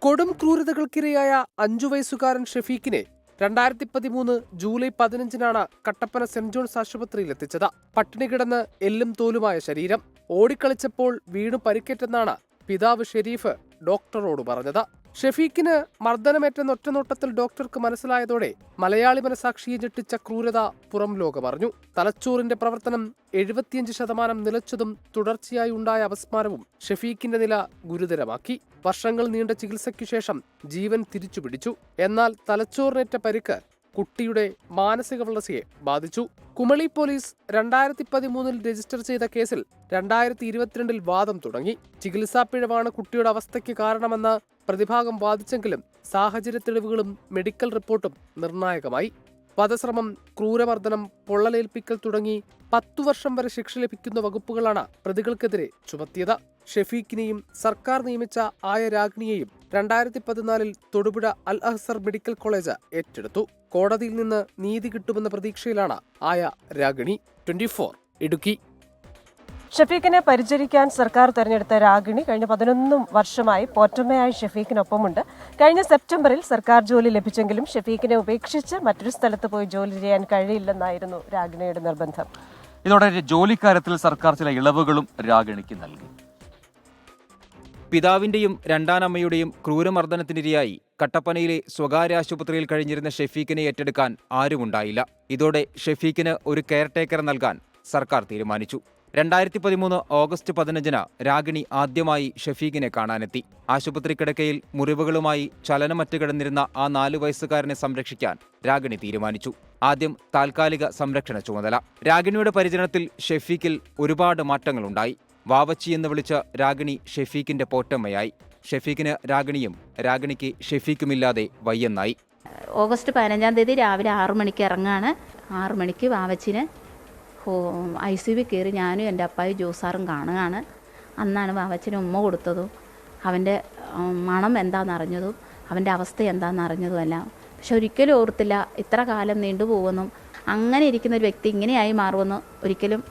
Speaker 5: കൊടും ക്രൂരതകൾക്കിരയായ 5 വയസ്സുകാരൻ ഷെഫീഖിനെ 2013 ജൂലൈ 15-നാണ് കട്ടപ്പന സെന്റ് ജോൺസ് ആശുപത്രിയിൽ എത്തിച്ചത്. പട്ടിണി കിടന്ന് എല്ലും തോലുമായ ശരീരം. ഓടിക്കളിച്ചപ്പോൾ വീണു പരിക്കേറ്റെന്നാണ് പിതാവ് ഷെരീഫ് ഡോക്ടറോട് പറഞ്ഞത്. ഷെഫീഖിന് മർദ്ദനമേറ്റെന്ന ഒറ്റനോട്ടത്തിൽ ഡോക്ടർക്ക് മനസ്സിലായതോടെ മലയാളി മനസാക്ഷിയെ ഞെട്ടിച്ച ക്രൂരത പുറം ലോകം അറിഞ്ഞു. തലച്ചോറിന്റെ പ്രവർത്തനം 75% നിലച്ചതും തുടർച്ചയായി ഉണ്ടായ അപസ്മാരവും ഷെഫീഖിന്റെ നില ഗുരുതരമാക്കി. വർഷങ്ങൾ നീണ്ട ചികിത്സയ്ക്കു ശേഷം ജീവൻ തിരിച്ചുപിടിച്ചു. എന്നാൽ തലച്ചോറിനേറ്റ പരിക്ക് കുട്ടിയുടെ മാനസിക വളർച്ചയെ ബാധിച്ചു. കുമളി പോലീസ് 2013 രജിസ്റ്റർ ചെയ്ത കേസിൽ 2022 വാദം തുടങ്ങി. ചികിത്സാ പിഴവാണ് കുട്ടിയുടെ അവസ്ഥയ്ക്ക് കാരണമെന്ന് പ്രതിഭാഗം വാദിച്ചെങ്കിലും സാഹചര്യ തെളിവുകളും മെഡിക്കൽ റിപ്പോർട്ടും നിർണായകമായി. വധശ്രമം, ക്രൂരമർദ്ദനം, പൊള്ളലേൽപ്പിക്കൽ തുടങ്ങി 10 വർഷം വരെ ശിക്ഷ ലഭിക്കുന്ന വകുപ്പുകളാണ് പ്രതികൾക്കെതിരെ ചുമത്തിയത്. ഷെഫീഖിനെയും സർക്കാർ നിയമിച്ച ആയ രാഗിണിയെയും 2014 തൊടുപുഴ അൽ അഹ്സർ മെഡിക്കൽ കോളേജ് ഏറ്റെടുത്തു. കോടതിയിൽ നിന്ന് നീതി കിട്ടുമെന്ന പ്രതീക്ഷയിലാണ് ആയ രാഗിണി. 24 ഇടുക്കി.
Speaker 2: ഷെഫീഖിനെ പരിചരിക്കാൻ സർക്കാർ തെരഞ്ഞെടുത്ത രാഗിണി കഴിഞ്ഞ 11 വർഷമായി പോറ്റമ്മയായി ഷെഫീഖിനൊപ്പമുണ്ട്. കഴിഞ്ഞ സെപ്റ്റംബറിൽ സർക്കാർ ജോലി ലഭിച്ചെങ്കിലും ഷെഫീഖിനെ ഉപേക്ഷിച്ച് മറ്റൊരു സ്ഥലത്ത് പോയി ജോലി ചെയ്യാൻ കഴിയില്ലെന്നായിരുന്നു രാഗിണിയുടെ നിർബന്ധം.
Speaker 1: ഇതോടെ ജോലിക്കാര്യത്തിൽ സർക്കാർ ചില ഇളവുകളും രാഗിണിക്ക് നൽകി.
Speaker 6: പിതാവിന്റെയും രണ്ടാനമ്മയുടെയും ക്രൂരമർദ്ദനത്തിനിരയായി കട്ടപ്പനയിലെ സ്വകാര്യ ആശുപത്രിയിൽ കഴിഞ്ഞിരുന്ന ഷെഫീഖിനെ ഏറ്റെടുക്കാൻ ആരുമുണ്ടായില്ല. ഇതോടെ ഷെഫീഖിന് ഒരു കെയർടേക്കർ നൽകാൻ സർക്കാർ തീരുമാനിച്ചു. 2013 ഓഗസ്റ്റ് 15-ന് രാഗിണി ആദ്യമായി ഷെഫീഖിനെ കാണാനെത്തി. ആശുപത്രി കിടക്കയിൽ മുറിവുകളുമായി ചലനമറ്റ് കിടന്നിരുന്ന ആ 4 വയസ്സുകാരനെ സംരക്ഷിക്കാൻ രാഗിണി തീരുമാനിച്ചു. ആദ്യം താൽക്കാലിക സംരക്ഷണ ചുമതല. രാഗിണിയുടെ പരിചരണത്തിൽ ഷെഫീഖിൽ ഒരുപാട് മാറ്റങ്ങളുണ്ടായി. വാവച്ചി എന്ന് വിളിച്ച രാഗിണി ഷെഫീഖിന്റെ പോറ്റമ്മയായി. ഷെഫീഖിന് രാഗിണിയും രാഗിണിക്ക് ഷെഫീഖുമില്ലാതെ വയ്യെന്നായി.
Speaker 7: ഓഗസ്റ്റ് 15-ാം തീയതി രാവിലെ 6 മണിക്ക് ഇറങ്ങാണ്. 6 മണിക്ക് വാവച്ചിന് ICU കയറി ഞാനും എൻ്റെ അപ്പായും ജോസാറും കാണുകയാണ്. അന്നാണ് വാവച്ചിന് ഉമ്മ കൊടുത്തതും അവൻ്റെ മണം എന്താണെന്ന് അറിഞ്ഞതും അവൻ്റെ അവസ്ഥ എന്താണെന്ന് അറിഞ്ഞതുമല്ല. പക്ഷെ ഒരിക്കലും ഓർത്തില്ല ഇത്ര കാലം നീണ്ടുപോകുമെന്നും അങ്ങനെ ഇരിക്കുന്ന ഒരു വ്യക്തി ഇങ്ങനെയായി മാറുമെന്ന് ഒരിക്കലും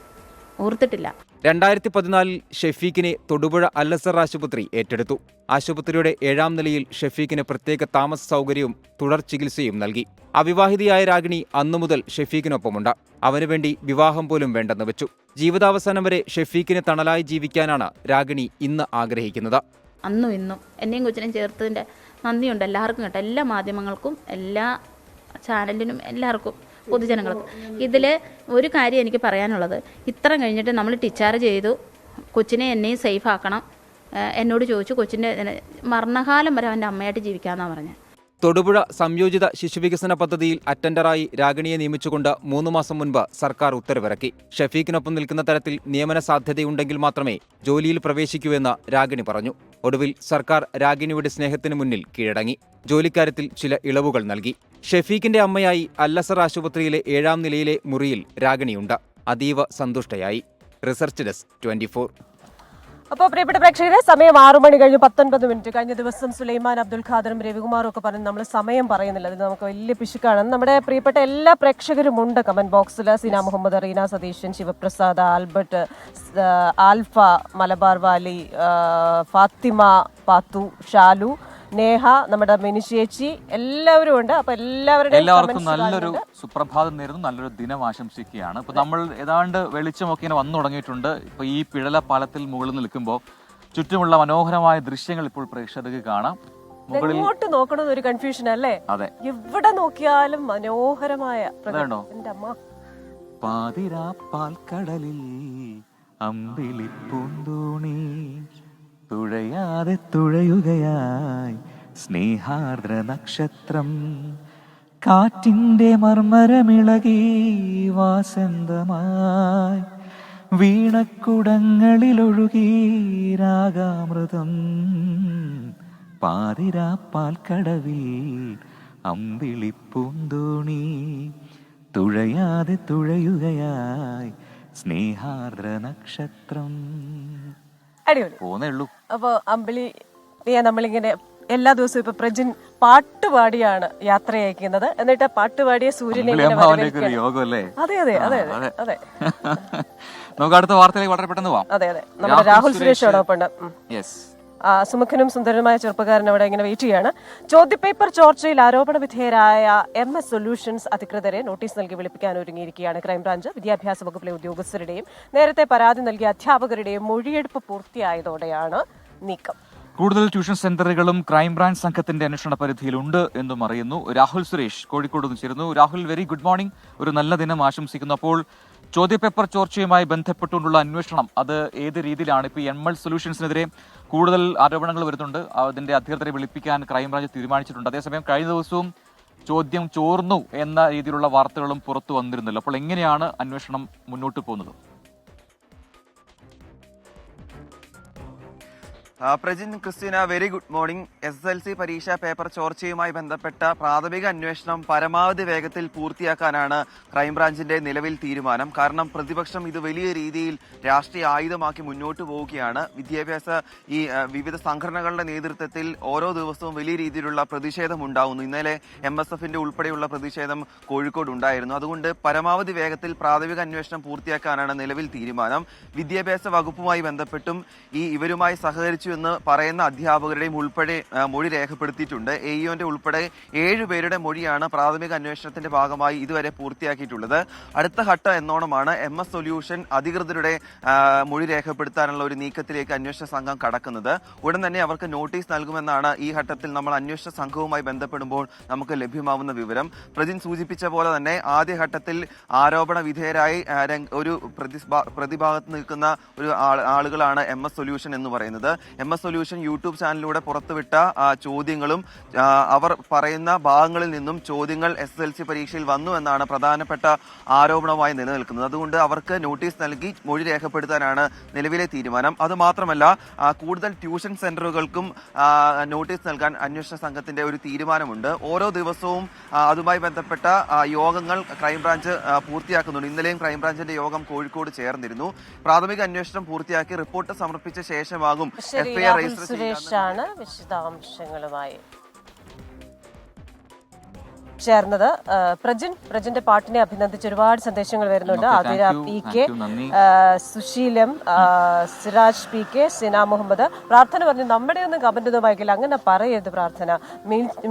Speaker 7: ഓർത്തിട്ടില്ല.
Speaker 6: 2014 ഷെഫീഖിനെ തൊടുപുഴ അൽ-അസർ ആശുപത്രി ഏറ്റെടുത്തു. ആശുപത്രിയുടെ 7-ാം നിലയിൽ ഷെഫീഖിന് പ്രത്യേക താമസ സൗകര്യവും തുടർ ചികിത്സയും നൽകി. അവിവാഹിതയായ രാഗിണി അന്നു മുതൽ ഷെഫീഖിനൊപ്പമുണ്ട്. അവനുവേണ്ടി വിവാഹം പോലും വേണ്ടെന്ന് വെച്ചു. ജീവിതാവസാനം വരെ ഷെഫീഖിന് തണലായി ജീവിക്കാനാണ് രാഗിണി ഇന്ന് ആഗ്രഹിക്കുന്നത്.
Speaker 7: അന്നും ഇന്നും എന്നെയും കൊച്ചിനെയും ചേർത്തതിൻ്റെ നന്ദിയുണ്ട് എല്ലാവർക്കും കേട്ടോ. എല്ലാ മാധ്യമങ്ങൾക്കും, എല്ലാ ചാനലിനും, എല്ലാവർക്കും, പൊതുജനങ്ങൾക്ക്. ഇതിൽ ഒരു കാര്യം എനിക്ക് പറയാനുള്ളത്, ഇത്ര കഴിഞ്ഞിട്ട് നമ്മൾ ഡിസ്ചാർജ് ചെയ്തു, കൊച്ചിനെ എന്നെയും സേഫ് ആക്കണം. എന്നോട് ചോദിച്ചു കൊച്ചിൻ്റെ മരണകാലം വരെ അവൻ്റെ അമ്മയായിട്ട് ജീവിക്കാമെന്നാണ് പറഞ്ഞത്.
Speaker 6: തൊടുപുഴ സംയോജിത ശിശുവികസന പദ്ധതിയിൽ അറ്റൻഡറായി രാഗിണിയെ നിയമിച്ചുകൊണ്ട് 3 മാസം മുൻപ് സർക്കാർ ഉത്തരവിറക്കി. ഷെഫീഖിനൊപ്പം നിൽക്കുന്ന തരത്തിൽ നിയമന സാധ്യതയുണ്ടെങ്കിൽ മാത്രമേ ജോലിയിൽ പ്രവേശിക്കൂ എന്ന് രാഗിണി പറഞ്ഞു. ഒടുവിൽ സർക്കാർ രാഗിണിയുടെ സ്നേഹത്തിന് മുന്നിൽ കീഴടങ്ങി. ജോലിക്കാര്യത്തിൽ ചില ഇളവുകൾ നൽകി. ഷെഫീഖിന്റെ അമ്മയായി അൽ-അസർ ആശുപത്രിയിലെ 7-ാം നിലയിലെ മുറിയിൽ രാഗിണിയുണ്ട്. അതീവ സന്തുഷ്ടയായി. Research desk 24.
Speaker 2: അപ്പോൾ പ്രിയപ്പെട്ട പ്രേക്ഷകരെ, സമയം 6 മണി കഴിഞ്ഞ് 19 മിനിറ്റ്. കഴിഞ്ഞ ദിവസം സുലൈമാൻ അബ്ദുൽ ഖാദറും രവികുമാറും ഒക്കെ പറഞ്ഞ് നമ്മൾ സമയം പറയുന്നില്ല, അത് നമുക്ക് വലിയ പിശുക്കാണ്. നമ്മുടെ പ്രിയപ്പെട്ട എല്ലാ പ്രേക്ഷകരും ഉണ്ട് കമന്റ് ബോക്സിൽ. Seena Muhammad, Reena Satheesan, Sivaprasad, Albert, Alpha, Malabar valley, Fathima, Pathu, Shalu, Neha, നമ്മുടെ മിനിച്ചേച്ചി, എല്ലാവരും ഉണ്ട്. അപ്പൊ
Speaker 1: എല്ലാവർക്കും നല്ലൊരു സുപ്രഭാതം നേരുന്നു, നല്ലൊരു ദിനം ആശംസിക്കുകയാണ്. ഇപ്പൊ നമ്മൾ ഏതാണ്ട് വെളിച്ചമൊക്കെ ഇങ്ങനെ വന്നു തുടങ്ങിയിട്ടുണ്ട്. ഇപ്പൊ ഈ പിഴല പാലത്തിൽ മുകളിൽ നിൽക്കുമ്പോൾ ചുറ്റുമുള്ള മനോഹരമായ ദൃശ്യങ്ങൾ ഇപ്പോൾ പ്രേക്ഷകർക്ക് കാണാം. മുകളിൽ
Speaker 2: എങ്ങോട്ട് നോക്കണമെന്ന് ഒരു കൺഫ്യൂഷൻ അല്ലേ?
Speaker 1: അതെ,
Speaker 2: എവിടെ നോക്കിയാലും മനോഹരമായ എന്റെ അമ്മ.
Speaker 1: പാതിരാ പാൽക്കടലിൽ അമ്പിളിപ്പൂന്തോണി തുഴയാതെ തുഴയുകയായി സ്നേഹാർദ്ര നക്ഷത്രം, കാറ്റിന്റെ മർമരമിളകി വാസന്തമായി വീണക്കുടങ്ങളിലൊഴുകി രാഗാമൃതം, പാതിരാ പാൽക്കടവിൽ അമ്പിളിപ്പൂന്തോണി തുഴയാതെ തുഴയുകയായി സ്നേഹാർദ്ര നക്ഷത്രം.
Speaker 2: അടിപൊളി
Speaker 1: പോന്നേ ഉള്ളൂ.
Speaker 2: അപ്പൊ അമ്പിളി നമ്മളിങ്ങനെ എല്ലാ ദിവസവും ഇപ്പൊ പ്രജിൻ പാട്ടുപാടിയാണ് യാത്ര അയക്കുന്നത്. എന്നിട്ട് പാട്ടുപാടിയ സൂര്യനെ
Speaker 1: യോഗമല്ലേ?
Speaker 2: അതെ അതെ അതെ അതെ.
Speaker 1: നമുക്ക് അടുത്ത വാർത്തയിലേക്ക് വളരെ പെട്ടെന്ന് പോവാം.
Speaker 2: അതെ അതെ, നമ്മുടെ രാഹുൽ സുരേഷോടൊപ്പം
Speaker 1: യെസ്,
Speaker 2: സുമുഖനും സുന്ദരനുമായ ചെറുപ്പക്കാരൻ അവിടെ ഇങ്ങനെ വെയിറ്റ് ചെയ്യാണ്. ചോദ്യപേപ്പർ ചോർച്ചയിൽ ആരോപണ വിധേയരായ MS സൊല്യൂഷൻസ് അധികൃതരെ നോട്ടീസ് നൽകി വിളിപ്പിക്കാൻ ഒരുങ്ങിയിരിക്കുകയാണ് ക്രൈംബ്രാഞ്ച്. വിദ്യാഭ്യാസ വകുപ്പിലെ ഉദ്യോഗസ്ഥരുടെയും നേരത്തെ പരാതി നൽകിയ അധ്യാപകരുടെയും മൊഴിയെടുപ്പ് പൂർത്തിയായതോടെയാണ് നീക്കം.
Speaker 1: കൂടുതൽ ട്യൂഷൻ സെന്ററുകളും ക്രൈംബ്രാഞ്ച് സംഘത്തിന്റെ അന്വേഷണ പരിധിയിലുണ്ട് എന്നും അറിയുന്നു. രാഹുൽ സുരേഷ് കോഴിക്കോട് നിന്ന് ചേരുന്നു. Rahul, very good morning. ഒരു നല്ല ദിനം ആശംസിക്കുന്നു. അപ്പോൾ ചോദ്യപേപ്പർ ചോർച്ചയുമായി ബന്ധപ്പെട്ടുകൊണ്ടുള്ള അന്വേഷണം അത് ഏത് രീതിയിലാണ്? ഇപ്പോൾ MS സൊല്യൂഷൻസിനെതിരെ കൂടുതൽ ആരോപണങ്ങൾ വരുന്നുണ്ട്. അതിന്റെ അധികൃതരെ വിളിപ്പിക്കാൻ ക്രൈംബ്രാഞ്ച് തീരുമാനിച്ചിട്ടുണ്ട്. അതേസമയം കഴിഞ്ഞ ദിവസവും ചോദ്യം ചോർന്നു എന്ന രീതിയിലുള്ള വാർത്തകളും പുറത്തു വന്നിരുന്നല്ലോ. അപ്പോൾ എങ്ങനെയാണ് അന്വേഷണം മുന്നോട്ട് പോകുന്നത്?
Speaker 8: Prajin, Christina, very good morning. SSLC പരീക്ഷാ പേപ്പർ ചോർച്ചയുമായി ബന്ധപ്പെട്ട പ്രാഥമിക അന്വേഷണം പരമാവധി വേഗത്തിൽ പൂർത്തിയാക്കാനാണ് ക്രൈംബ്രാഞ്ചിന്റെ നിലവിൽ തീരുമാനം. കാരണം പ്രതിപക്ഷം ഇത് വലിയ രീതിയിൽ രാഷ്ട്രീയ ആയുധമാക്കി മുന്നോട്ട് പോവുകയാണ്. വിവിധ സംഘടനകളുടെ നേതൃത്വത്തിൽ ഓരോ ദിവസവും വലിയ രീതിയിലുള്ള പ്രതിഷേധം ഉണ്ടാവുന്നു. ഇന്നലെ MSFന്റെ ഉൾപ്പെടെയുള്ള പ്രതിഷേധം കോഴിക്കോട് ഉണ്ടായിരുന്നു. അതുകൊണ്ട് പരമാവധി വേഗത്തിൽ പ്രാഥമിക അന്വേഷണം പൂർത്തിയാക്കാനാണ് നിലവിൽ തീരുമാനം. വിദ്യാഭ്യാസ വകുപ്പുമായി ബന്ധപ്പെട്ടും ഇവരുമായി സഹകരിച്ചു എന്ന് പറയുന്ന അധ്യാപകരുടെയും ഉൾപ്പെടെ മൊഴി രേഖപ്പെടുത്തിയിട്ടുണ്ട്. AEOന്റെ ഉൾപ്പെടെ 7 പേരുടെ മൊഴിയാണ് പ്രാഥമിക അന്വേഷണത്തിന്റെ ഭാഗമായി ഇതുവരെ പൂർത്തിയാക്കിയിട്ടുള്ളത്. അടുത്ത ഘട്ടം എന്നോണമാണ് MS സൊല്യൂഷൻ അധികൃതരുടെ മൊഴി രേഖപ്പെടുത്താനുള്ള ഒരു നീക്കത്തിലേക്ക് അന്വേഷണ സംഘം കടക്കുന്നത്. ഉടൻ തന്നെ അവർക്ക് നോട്ടീസ് നൽകുമെന്നാണ് ഈ ഘട്ടത്തിൽ നമ്മൾ അന്വേഷണ സംഘവുമായി ബന്ധപ്പെടുമ്പോൾ നമുക്ക് ലഭ്യമാവുന്ന വിവരം. പ്രജിൻ സൂചിപ്പിച്ച പോലെ തന്നെ ആദ്യഘട്ടത്തിൽ ആരോപണ വിധേയരായി ഒരു പ്രതിഭാഗത്ത് നിൽക്കുന്ന ഒരു ആളുകളാണ് MS സൊല്യൂഷൻ എന്ന് പറയുന്നത്. MS സൊല്യൂഷൻ യൂട്യൂബ് ചാനലിലൂടെ പുറത്തുവിട്ട ചോദ്യങ്ങളും അവർ പറയുന്ന ഭാഗങ്ങളിൽ നിന്നും ചോദ്യങ്ങൾ SSLC പരീക്ഷയിൽ വന്നു എന്നാണ് പ്രധാനപ്പെട്ട ആരോപണമായി നിലനിൽക്കുന്നത്. അതുകൊണ്ട് അവർക്ക് നോട്ടീസ് നൽകി മൊഴി രേഖപ്പെടുത്താനാണ് നിലവിലെ തീരുമാനം. അതുമാത്രമല്ല, കൂടുതൽ ട്യൂഷൻ സെന്ററുകൾക്കും നോട്ടീസ് നൽകാൻ അന്വേഷണ സംഘത്തിന്റെ ഒരു തീരുമാനമുണ്ട്. ഓരോ ദിവസവും അതുമായി ബന്ധപ്പെട്ട യോഗങ്ങൾ ക്രൈംബ്രാഞ്ച് പൂർത്തിയാക്കുന്നുണ്ട്. ഇന്നലെയും ക്രൈംബ്രാഞ്ചിന്റെ യോഗം കോഴിക്കോട് ചേർന്നിരുന്നു. പ്രാഥമിക അന്വേഷണം പൂർത്തിയാക്കി റിപ്പോർട്ട് സമർപ്പിച്ച ശേഷമാകും FIR രജിസ്റ്റർ
Speaker 2: സുരേഷാണ് വിശദാംശങ്ങളുമായി ചേർന്നത്. പ്രജിന്റെ പാട്ടിനെ അഭിനന്ദിച്ച് ഒരുപാട് സന്ദേശങ്ങൾ വരുന്നുണ്ട്. Athira PK, സുശീലം, Siraj PK, സിന Muhammad. പ്രാർത്ഥന പറഞ്ഞു നമ്മുടെ ഒന്നും കമന്റ് ഒന്നും വായിക്കില്ല, അങ്ങനെ പറയരുത് പ്രാർത്ഥന.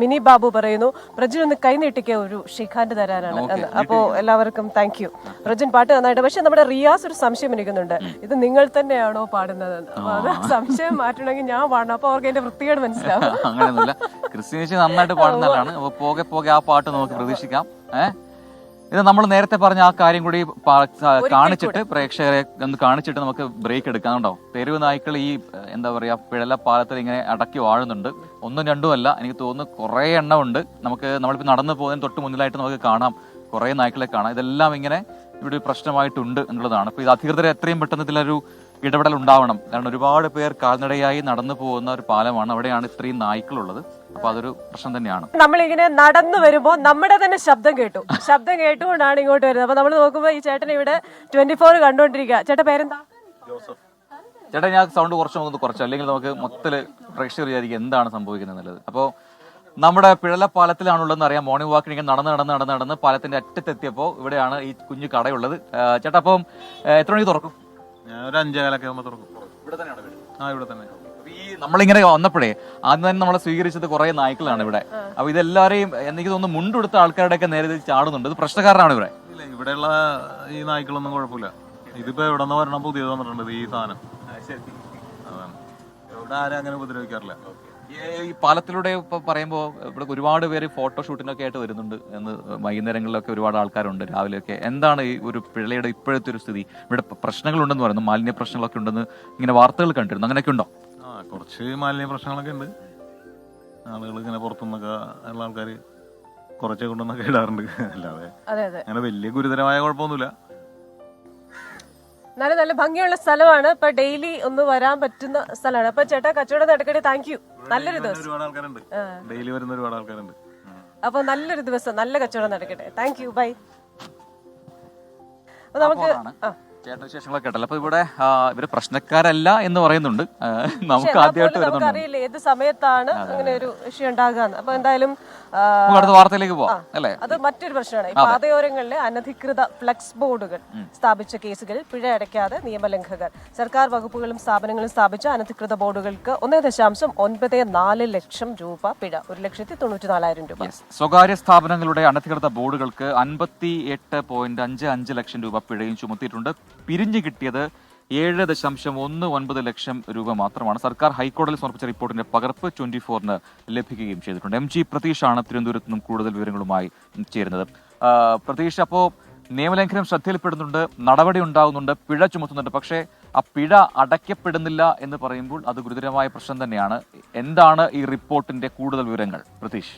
Speaker 2: മിനി ബാബു പറയുന്നു പ്രജിൻ ഒന്ന് കൈനീട്ടിക്ക് ഒരു ഷിഖാന്റ് തരാനാണ് എന്ന്. അപ്പോ എല്ലാവർക്കും താങ്ക് യു. പ്രജിൻ പാട്ട് നന്നായിട്ട്. പക്ഷെ നമ്മുടെ റിയാസ് ഒരു സംശയം എനിക്കുന്നുണ്ട്, ഇത് നിങ്ങൾ തന്നെയാണോ പാടുന്നത്? അപ്പൊ അത് സംശയം മാറ്റണമെങ്കിൽ ഞാൻ പാടണം, അപ്പൊ അവർക്ക് അതിന്റെ വൃത്തികേട് മനസ്സിലാവും.
Speaker 1: അങ്ങനെയൊന്നുമില്ല, ക്രിസ്ത്യൻസ് നന്നായിട്ട് പാടുന്നതാണ്. അപ്പൊ പോകെ പോകെ ആ പാട്ട് നമുക്ക് പ്രതീക്ഷിക്കാം. ഇത് നമ്മൾ നേരത്തെ പറഞ്ഞ ആ കാര്യം കൂടി കാണിച്ചിട്ട് പ്രേക്ഷകരെ ഒന്ന് കാണിച്ചിട്ട് നമുക്ക് ബ്രേക്ക് എടുക്കാനുണ്ടോ. തെരുവ് നായ്ക്കൾ ഈ എന്താ പറയാ പിഴല പാലത്തിൽ ഇങ്ങനെ അടക്കി വാഴുന്നുണ്ട്. ഒന്നും രണ്ടും അല്ല, എനിക്ക് തോന്നുന്നു കുറെ എണ്ണം ഉണ്ട്. നമ്മളിപ്പോ നടന്നു പോകുന്നതിന് തൊട്ട് മുന്നിലായിട്ട് നമുക്ക് കാണാം, കുറെ നായ്ക്കളെ കാണാം. ഇതെല്ലാം ഇങ്ങനെ ഇവിടെ ഒരു പ്രശ്നമായിട്ടുണ്ട് എന്നുള്ളതാണ്. അപ്പൊ ഇത് അധികൃതരെ എത്രയും പെട്ടെന്ന് ഇതിലൊരു ഇടപെടൽ ഉണ്ടാവണം. കാരണം ഒരുപാട് പേർ കാൽനടയായി നടന്നു പോകുന്ന ഒരു പാലമാണ്, അവിടെയാണ് ഇത്രയും നായ്ക്കളുള്ളത്. അപ്പൊ അതൊരു പ്രശ്നം തന്നെയാണ്.
Speaker 2: നമ്മളിങ്ങനെ നടന്നു വരുമ്പോ നമ്മുടെ തന്നെ ശബ്ദം കേട്ടുകൊണ്ടാണ് ഇങ്ങോട്ട് വരുന്നത്. അപ്പൊ നമ്മൾ നോക്കുമ്പോ ഈ ചേട്ടൻ ഇവിടെ 24 കണ്ടോണ്ടിരിക്കുക. ചേട്ടൻ പേരെന്താ?
Speaker 1: ചേട്ടാ, ഞാൻ സൗണ്ട് കുറച്ച് അല്ലെങ്കിൽ നമുക്ക് മൊത്തത്തില് പ്രേക്ഷകർ വിചാരിക്കും എന്താണ് സംഭവിക്കുന്നത് എന്നുള്ളത്. അപ്പോൾ നമ്മുടെ പിഴല പാലത്തിലാണുള്ളതെന്ന് അറിയാം. മോർണിംഗ് വാക്കിന് ഇങ്ങനെ നടന്ന് പാലത്തിന്റെ അറ്റത്തെത്തിയപ്പോ ഇവിടെയാണ് ഈ കുഞ്ഞു കടയുള്ളത്. ചേട്ടാ, അപ്പം എത്ര മണിക്ക് തുറക്കും?
Speaker 9: ഞാൻ ഒരു 5:15 ആകുമ്പോൾ തുറക്കും.
Speaker 1: ഇവിടെ തന്നെയാണ് വീട്?
Speaker 9: ഇവിടെ തന്നെ.
Speaker 1: ഈ നമ്മളിങ്ങനെ വന്നപ്പോഴേ ആദ്യം തന്നെ നമ്മളെ സ്വീകരിച്ചത് കുറെ നായ്ക്കളാണ് ഇവിടെ. അപ്പൊ ഇതെല്ലാരെയും എനിക്ക് തോന്നുന്നു മുണ്ടെടുത്ത ആൾക്കാരുടെയൊക്കെ നേരെ ചാടുന്നുണ്ട്. ഇത് പ്രശ്നക്കാരനാണ് ഇവിടെ?
Speaker 9: ഇല്ല, ഇവിടെയുള്ള ഈ നായ്ക്കളൊന്നും കുഴപ്പമില്ല. ഇതിപ്പോ എവിടെ നിന്ന് വരണം പുതിയത് വന്നിട്ടുണ്ട് ഈ സാധനം. അതാണ്, ഇവിടെ ആരും അങ്ങനെ ഉപദ്രവിക്കാറില്ല.
Speaker 1: ഈ പാലത്തിലൂടെ ഇപ്പൊ പറയുമ്പോൾ ഇവിടെ ഒരുപാട് പേര് ഫോട്ടോഷൂട്ടിനൊക്കെ ആയിട്ട് വരുന്നുണ്ട് എന്ന്. വൈകുന്നേരങ്ങളിലൊക്കെ ഒരുപാട് ആൾക്കാരുണ്ട്, രാവിലെയൊക്കെ. എന്താണ് ഈ ഒരു പിഴയുടെ ഇപ്പോഴത്തെ ഒരു സ്ഥിതി? ഇവിടെ പ്രശ്നങ്ങളുണ്ടെന്ന് പറയുന്നു, മാലിന്യ പ്രശ്നങ്ങളൊക്കെ ഉണ്ടെന്ന് ഇങ്ങനെ വാർത്തകൾ കണ്ടിരുന്നു. അങ്ങനെയൊക്കെ ഉണ്ടോ?
Speaker 9: കുറച്ച് മാലിന്യ പ്രശ്നങ്ങളൊക്കെ ഉണ്ട്. ആളുകൾ ഇങ്ങനെ പുറത്തുനിന്നൊക്കെ ഉള്ള ആൾക്കാർ കുറച്ചേ കൊണ്ടുവന്നൊക്കെ ഇടാറുണ്ട്. അല്ലാതെ അങ്ങനെ വലിയ ഗുരുതരമായ കുഴപ്പമൊന്നുമില്ല.
Speaker 2: നല്ല ഭംഗിയുള്ള സ്ഥലമാണ്. ഇപ്പൊ ഡെയിലി ഒന്ന് വരാൻ പറ്റുന്ന സ്ഥലമാണ്. അപ്പൊ ചേട്ടാ, കച്ചവടം നടക്കട്ടെ. Thank U. നല്ലൊരു ദിവസം.
Speaker 9: ഒരുപാട് ആൾക്കാരുണ്ട്, ഡെയിലി വരുന്ന ഒരുപാട് ആൾക്കാരുണ്ട്.
Speaker 2: അപ്പൊ നല്ലൊരു ദിവസം, നല്ല കച്ചവടം നടക്കട്ടെ. Thank you, bye. നമുക്ക്
Speaker 1: ചേട്ടൻ വിശേഷങ്ങളൊക്കെ കേട്ടല്ലോ. അപ്പൊ ഇവിടെ ഇവര് പ്രശ്നക്കാരല്ല എന്ന് പറയുന്നുണ്ട്. നമുക്ക് ആദ്യമായിട്ട്
Speaker 2: നമുക്കറിയില്ല ഏത് സമയത്താണ് അങ്ങനെ ഒരു ഇഷ്യൂ ഉണ്ടാകുക. അപ്പൊ എന്തായാലും
Speaker 1: അടുത്ത വാർത്തയിലേക്ക് പോവാം അല്ലേ?
Speaker 2: അത് മറ്റൊരു പ്രശ്നമാണ്. ഈ പാതയോരങ്ങളിലെ അനധികൃത ഫ്ലക്സ് ബോർഡുകൾ സ്ഥാപിച്ച കേസുകളിൽ പിഴ അടയ്ക്കാതെ നിയമലംഘകർ. സർക്കാർ വകുപ്പുകളും സ്ഥാപനങ്ങളും സ്ഥാപിച്ച അനധികൃത ബോർഡുകൾക്ക് 1.94 ലക്ഷം രൂപ പിഴ, 1,94,000 രൂപ.
Speaker 1: സ്വകാര്യ സ്ഥാപനങ്ങളുടെ അനധികൃത ബോർഡുകൾക്ക് 58.55 ലക്ഷം രൂപ പിഴയും ചുമത്തിയിട്ടുണ്ട്. പിരിഞ്ഞു കിട്ടിയത് 7.19 ലക്ഷം രൂപ മാത്രമാണ്. സർക്കാർ ഹൈക്കോടതിയിൽ സമർപ്പിച്ച റിപ്പോർട്ടിന്റെ പകർപ്പ് 24-ന് ലഭിക്കുകയും ചെയ്തിട്ടുണ്ട്. MG പ്രതീഷാണ് തിരുവനന്തപുരത്ത് നിന്നും കൂടുതൽ വിവരങ്ങളുമായി ചേരുന്നത്. പ്രതീഷ്, അപ്പോ നിയമലംഘനം ശ്രദ്ധയിൽപ്പെടുന്നുണ്ട്, നടപടി ഉണ്ടാകുന്നുണ്ട്, പിഴ ചുമത്തുന്നുണ്ട്. പക്ഷേ ആ പിഴ അടയ്ക്കപ്പെടുന്നില്ല എന്ന് പറയുമ്പോൾ അത് ഗുരുതരമായ പ്രശ്നം തന്നെയാണ്. എന്താണ് ഈ റിപ്പോർട്ടിന്റെ കൂടുതൽ വിവരങ്ങൾ, Pratheesh?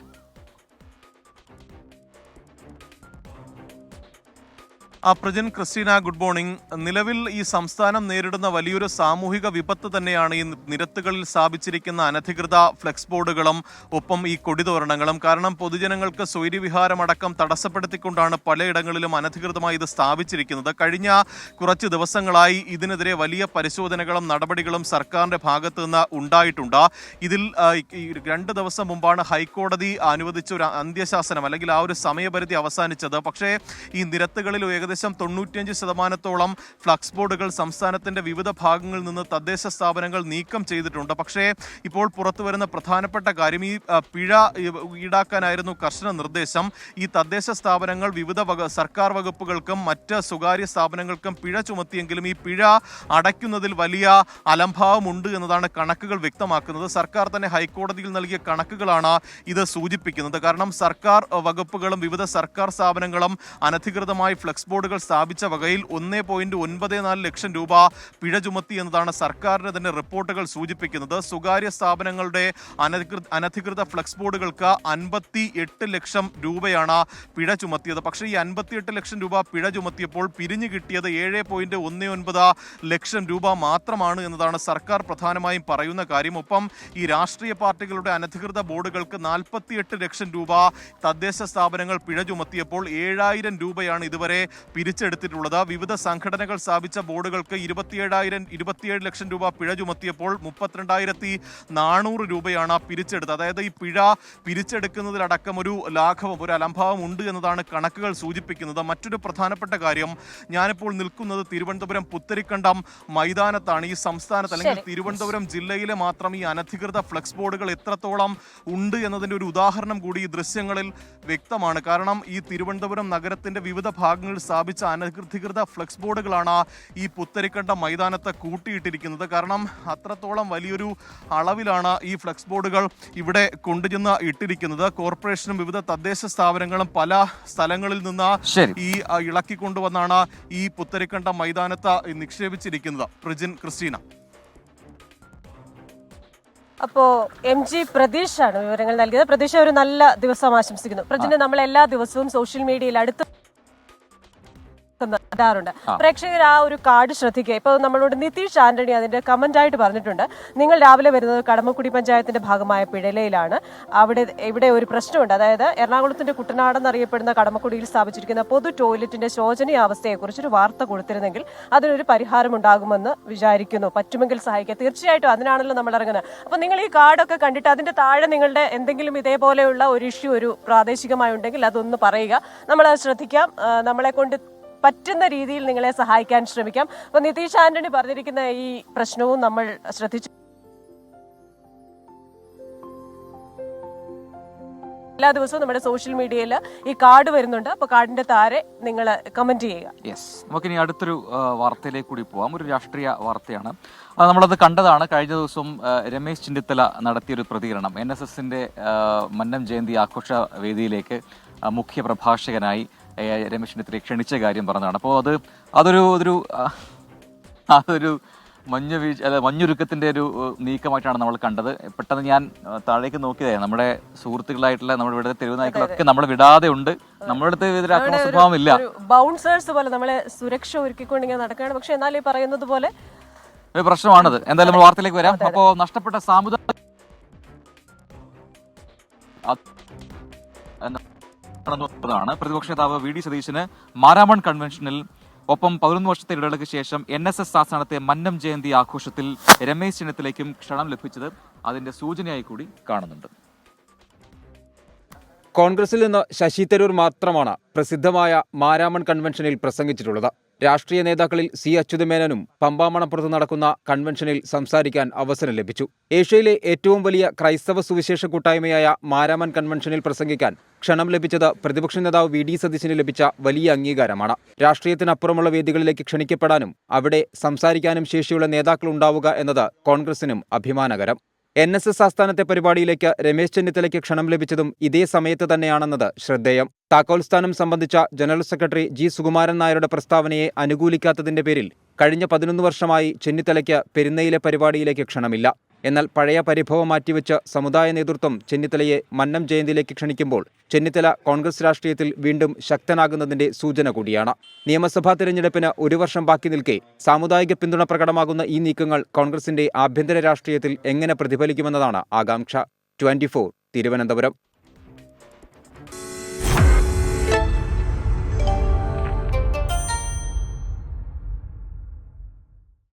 Speaker 10: Prajan, Christina, good morning. നിലവിൽ ഈ സംസ്ഥാനം നേരിടുന്ന വലിയൊരു സാമൂഹിക വിപത്ത് തന്നെയാണ് ഈ നിരത്തുകളിൽ സ്ഥാപിച്ചിരിക്കുന്ന അനധികൃത ഫ്ലെക്സ് ബോർഡുകളും ഒപ്പം ഈ കൊടിതോരണങ്ങളും. കാരണം പൊതുജനങ്ങൾക്ക് സ്വൈര്യവിഹാരമടക്കം തടസ്സപ്പെടുത്തിക്കൊണ്ടാണ് പലയിടങ്ങളിലും അനധികൃതമായി ഇത് സ്ഥാപിച്ചിരിക്കുന്നത്. കഴിഞ്ഞ കുറച്ച് ദിവസങ്ങളായി ഇതിനെതിരെ വലിയ പരിശോധനകളും നടപടികളും സർക്കാരിന്റെ ഭാഗത്ത് നിന്ന് ഉണ്ടായിട്ടുണ്ട്. ഇതിൽ 2 ദിവസം മുമ്പാണ് ഹൈക്കോടതി അനുവദിച്ച ഒരു അന്ത്യശാസനം അല്ലെങ്കിൽ ആ ഒരു സമയപരിധി അവസാനിച്ചത്. പക്ഷേ ഈ നിരത്തുകളിൽ ഏകദേശം 95% ഫ്ലക്സ് ബോർഡുകൾ സംസ്ഥാനത്തിന്റെ വിവിധ ഭാഗങ്ങളിൽ നിന്ന് തദ്ദേശ സ്ഥാപനങ്ങൾ നീക്കം ചെയ്തിട്ടുണ്ട്. പക്ഷേ ഇപ്പോൾ പുറത്തു വരുന്ന പ്രധാനപ്പെട്ട കാര്യം, ഈ പിഴ ഈടാക്കാനായിരുന്നു കർശന നിർദ്ദേശം. ഈ തദ്ദേശ സ്ഥാപനങ്ങൾ വിവിധ സർക്കാർ വകുപ്പുകൾക്കും മറ്റ് സ്വകാര്യ സ്ഥാപനങ്ങൾക്കും പിഴ ചുമത്തിയെങ്കിലും ഈ പിഴ അടയ്ക്കുന്നതിൽ വലിയ അലംഭാവമുണ്ട് എന്നതാണ് കണക്കുകൾ വ്യക്തമാക്കുന്നത്. സർക്കാർ തന്നെ ഹൈക്കോടതിയിൽ നൽകിയ കണക്കുകളാണ് ഇത് സൂചിപ്പിക്കുന്നത്. കാരണം സർക്കാർ വകുപ്പുകളും വിവിധ സർക്കാർ സ്ഥാപനങ്ങളും അനധികൃതമായി ഫ്ലക്സ് ബോർഡ് ബോർഡുകൾ സ്ഥാപിച്ച വകയിൽ 1.94 ലക്ഷം രൂപ പിഴ ചുമത്തി എന്നതാണ് സർക്കാരിന്റെ തന്നെ റിപ്പോർട്ടുകൾ സൂചിപ്പിക്കുന്നത്. സ്വകാര്യ സ്ഥാപനങ്ങളുടെ അനധികൃത ഫ്ലക്സ് ബോർഡുകൾക്ക് 58 ലക്ഷം രൂപയാണ് പിഴ ചുമത്തിയത്. പക്ഷേ ഈ 58 ലക്ഷം രൂപ പിഴ ചുമത്തിയപ്പോൾ പിരിഞ്ഞു കിട്ടിയത് 7.19 ലക്ഷം രൂപ മാത്രമാണ് എന്നതാണ് സർക്കാർ പ്രധാനമായും പറയുന്ന കാര്യം. ഒപ്പം ഈ രാഷ്ട്രീയ പാർട്ടികളുടെ അനധികൃത ബോർഡുകൾക്ക് 48 ലക്ഷം രൂപ തദ്ദേശ സ്ഥാപനങ്ങൾ പിഴ ചുമത്തിയപ്പോൾ 7000 രൂപയാണ് ഇതുവരെ പിരിച്ചെടുത്തിട്ടുള്ളത്. വിവിധ സംഘടനകൾ സ്ഥാപിച്ച ബോർഡുകൾക്ക് 27 ലക്ഷം രൂപ പിഴ ചുമത്തിയപ്പോൾ 32,400 രൂപയാണ് പിരിച്ചെടുത്തത്. അതായത് ഈ പിഴ പിരിച്ചെടുക്കുന്നതിലടക്കം ഒരു ലാഘവം, ഒരു അലംഭാവം ഉണ്ട് എന്നതാണ് കണക്കുകൾ സൂചിപ്പിക്കുന്നത്. മറ്റൊരു പ്രധാനപ്പെട്ട കാര്യം, ഞാനിപ്പോൾ നിൽക്കുന്നത് തിരുവനന്തപുരം പുത്തരിക്കണ്ടം മൈതാനത്താണ്. ഈ സംസ്ഥാനത്ത് അല്ലെങ്കിൽ തിരുവനന്തപുരം ജില്ലയിലെ മാത്രം ഈ അനധികൃത ഫ്ലക്സ് ബോർഡുകൾ എത്രത്തോളം ഉണ്ട് എന്നതിൻ്റെ ഒരു ഉദാഹരണം കൂടി ഈ ദൃശ്യങ്ങളിൽ വ്യക്തമാണ്. കാരണം ഈ തിരുവനന്തപുരം നഗരത്തിന്റെ വിവിധ ഭാഗങ്ങളിൽ സ്ഥാപിച്ച അനധികൃത ഫ്ലക്സ് ബോർഡുകളാണ് ഈ പുത്തരിക്കണ്ടം മൈതാനത്ത് കൂട്ടിയിട്ടിരിക്കുന്നത്. കാരണം അത്രത്തോളം വലിയൊരു അളവിലാണ് ഈ ഫ്ലക്സ് ബോർഡുകൾ ഇവിടെ കൊണ്ടുചെന്ന് ഇട്ടിരിക്കുന്നത്. കോർപ്പറേഷനും വിവിധ തദ്ദേശ സ്ഥാപനങ്ങളും പല സ്ഥലങ്ങളിൽ നിന്ന് ഈ ഇളക്കിക്കൊണ്ടുവന്നാണ് ഈ പുത്തരിക്കണ്ടം മൈതാനത്ത് നിക്ഷേപിച്ചിരിക്കുന്നത്. പ്രജിൻ, ക്രിസ്റ്റീന.
Speaker 2: അപ്പോ MG പ്രതീഷാണ് വിവരങ്ങൾ നൽകിയത്. പ്രതീഷ, ഒരു നല്ല ദിവസം ആശംസിക്കുന്നു. പ്രജിന് നമ്മൾ എല്ലാ ദിവസവും സോഷ്യൽ മീഡിയയിൽ അടുത്ത് ാറുണ്ട്. പ്രേക്ഷകർ ആ ഒരു കാർഡ് ശ്രദ്ധിക്കുക. ഇപ്പോൾ നമ്മളോട് നിതീഷ് ആന്റണി അതിന്റെ കമന്റ് ആയിട്ട് പറഞ്ഞിട്ടുണ്ട്, നിങ്ങൾ രാവിലെ വരുന്നത് കടമക്കുടി പഞ്ചായത്തിന്റെ ഭാഗമായ പിഴലയിലാണ്. ഇവിടെ ഒരു പ്രശ്നമുണ്ട്. അതായത് എറണാകുളത്തിന്റെ കുട്ടനാട് എന്നറിയപ്പെടുന്ന കടമക്കുടിയിൽ സ്ഥാപിച്ചിരിക്കുന്ന പൊതു ടോയ്ലറ്റിന്റെ ശോചനീയാവസ്ഥയെക്കുറിച്ച് ഒരു വാർത്ത കൊടുത്തിരുന്നെങ്കിൽ അതിനൊരു പരിഹാരം ഉണ്ടാകുമെന്ന് വിചാരിക്കുന്നു. പറ്റുമെങ്കിൽ സഹായിക്കുക. തീർച്ചയായിട്ടും അതിനാണല്ലോ നമ്മൾ ഇറങ്ങുന്നത്. അപ്പൊ നിങ്ങൾ ഈ കാർഡൊക്കെ കണ്ടിട്ട് അതിന്റെ താഴെ നിങ്ങളുടെ എന്തെങ്കിലും ഇതേപോലെയുള്ള ഒരു ഇഷ്യൂ ഒരു പ്രാദേശികമായി ഉണ്ടെങ്കിൽ അതൊന്ന് പറയുക. നമ്മളത് ശ്രദ്ധിക്കാം. നമ്മളെ കൊണ്ട് പറ്റുന്ന രീതിയിൽ നിങ്ങളെ സഹായിക്കാൻ ശ്രമിക്കാം. അപ്പൊ നിതീഷ് ആന്റണി പറഞ്ഞിരിക്കുന്ന ഈ പ്രശ്നവും നമ്മൾ ശ്രദ്ധിച്ചു. എല്ലാ ദിവസവും നമ്മുടെ സോഷ്യൽ മീഡിയയിൽ ഈ കാർഡ് വരുന്നുണ്ട്. അപ്പൊ കാർഡിന്റെ താഴെ നിങ്ങൾ കമന്റ് ചെയ്യുക.
Speaker 1: യെസ്, നമുക്കിനി അടുത്തൊരു വാർത്തയിലേക്ക് കൂടി പോവാം. ഒരു രാഷ്ട്രീയ വാർത്തയാണ്. നമ്മളത് കണ്ടതാണ്. കഴിഞ്ഞ ദിവസം രമേശ് ചെന്നിത്തല നടത്തിയൊരു പ്രതികരണം. NSSന്റെ മന്നം ജയന്തി ആഘോഷ വേദിയിലേക്ക് മുഖ്യ പ്രഭാഷകനായി രമേശ് ചെന്നിത്തലയെ ക്ഷണിച്ച കാര്യം പറഞ്ഞതാണ്. അപ്പോൾ അതൊരു മഞ്ഞുരുക്കത്തിന്റെ ഒരു നീക്കമായിട്ടാണ് നമ്മൾ കണ്ടത്. പെട്ടെന്ന് ഞാൻ താഴേക്ക് നോക്കിയതായിരുന്നു. നമ്മുടെ സുഹൃത്തുക്കളായിട്ടുള്ള നമ്മുടെ ഇവിടെ തെരുവുനായ്ക്കളൊക്കെ നമ്മൾ വിടാതെ ഉണ്ട്. നമ്മുടെ അടുത്ത് ഇതൊരു ആക്രമണ സ്വഭാവം ഇല്ല.
Speaker 2: ബൗൺസേഴ്സ് പോലെ നമ്മളെ സുരക്ഷ ഒരുക്കിക്കൊണ്ടിങ്ങനെ നടക്കുകയാണ്. പക്ഷെ എന്നാൽ ഈ പറയുന്നത് പോലെ
Speaker 1: ഒരു പ്രശ്നമാണത്. എന്തായാലും നമ്മൾ വാർത്തയിലേക്ക് വരാം. അപ്പോൾ നഷ്ടപ്പെട്ട സാമുദായിക പ്രതിപക്ഷ നേതാവ് VD സതീശന് മാരാമൺ കൺവെൻഷനിൽ ഒപ്പം 11 വർഷത്തെ ഇടവേളയ്ക്ക് ശേഷം NSS ആസ്ഥാനത്തെ മന്നം ജയന്തി ആഘോഷത്തിൽ രമേശ് ചെന്നിത്തലയ്ക്കും ക്ഷണം ലഭിച്ചത് അതിന്റെ സൂചനയായി കൂടി കാണുന്നുണ്ട്.
Speaker 6: കോൺഗ്രസിൽ നിന്ന് ശശി തരൂർ മാത്രമാണ് പ്രസിദ്ധമായ മാരാമൺ കൺവെൻഷനിൽ പ്രസംഗിച്ചിട്ടുള്ളത്. രാഷ്ട്രീയ നേതാക്കളിൽ C അച്യുതമേനോനും പമ്പാമണപ്പുറത്ത് നടക്കുന്ന കൺവെൻഷനിൽ സംസാരിക്കാൻ അവസരം ലഭിച്ചു. ഏഷ്യയിലെ ഏറ്റവും വലിയ ക്രൈസ്തവ സുവിശേഷ കൂട്ടായ്മയായ മാരാമൺ കൺവെൻഷനിൽ പ്രസംഗിക്കാൻ ക്ഷണം ലഭിച്ചത് പ്രതിപക്ഷ നേതാവ് VD സതീശന് ലഭിച്ച വലിയ അംഗീകാരമാണ്. രാഷ്ട്രീയത്തിനപ്പുറമുള്ള വേദികളിലേക്ക് ക്ഷണിക്കപ്പെടാനും അവിടെ സംസാരിക്കാനും ശേഷിയുള്ള നേതാക്കൾ ഉണ്ടാവുക എന്നത് കോൺഗ്രസിനും അഭിമാനകരം. NSS ആസ്ഥാനത്തെ പരിപാടിയിലേക്ക് രമേശ് ചെന്നിത്തലയ്ക്ക് ക്ഷണം ലഭിച്ചതും ഇതേ സമയത്ത് തന്നെയാണെന്നത് ശ്രദ്ധേയം. താക്കോൽ സ്ഥാനം സംബന്ധിച്ച ജനറൽ സെക്രട്ടറി G സുകുമാരൻ നായരുടെ പ്രസ്താവനയെ അനുകൂലിക്കാത്തതിന്റെ പേരിൽ കഴിഞ്ഞ 11 വർഷമായി ചെന്നിത്തലയ്ക്ക് പെരുന്നയിലെ പരിപാടിയിലേക്ക് ക്ഷണമില്ല. എന്നാൽ പഴയ പരിഭവം മാറ്റിവെച്ച് സമുദായ നേതൃത്വം ചെന്നിത്തലയെ മന്നം ജയന്തിയിലേക്ക് ക്ഷണിക്കുമ്പോൾ ചെന്നിത്തല കോൺഗ്രസ് രാഷ്ട്രീയത്തിൽ വീണ്ടും ശക്തനാകുന്നതിന്റെ സൂചന കൂടിയാണ്. നിയമസഭാ തെരഞ്ഞെടുപ്പിന് 1 വർഷം ബാക്കി നിൽക്കെ സാമുദായിക പിന്തുണ പ്രകടമാകുന്ന ഈ നീക്കങ്ങൾ കോൺഗ്രസിന്റെ ആഭ്യന്തര രാഷ്ട്രീയത്തിൽ എങ്ങനെ പ്രതിഫലിക്കുമെന്നതാണ് ആകാംക്ഷ. 24 തിരുവനന്തപുരം.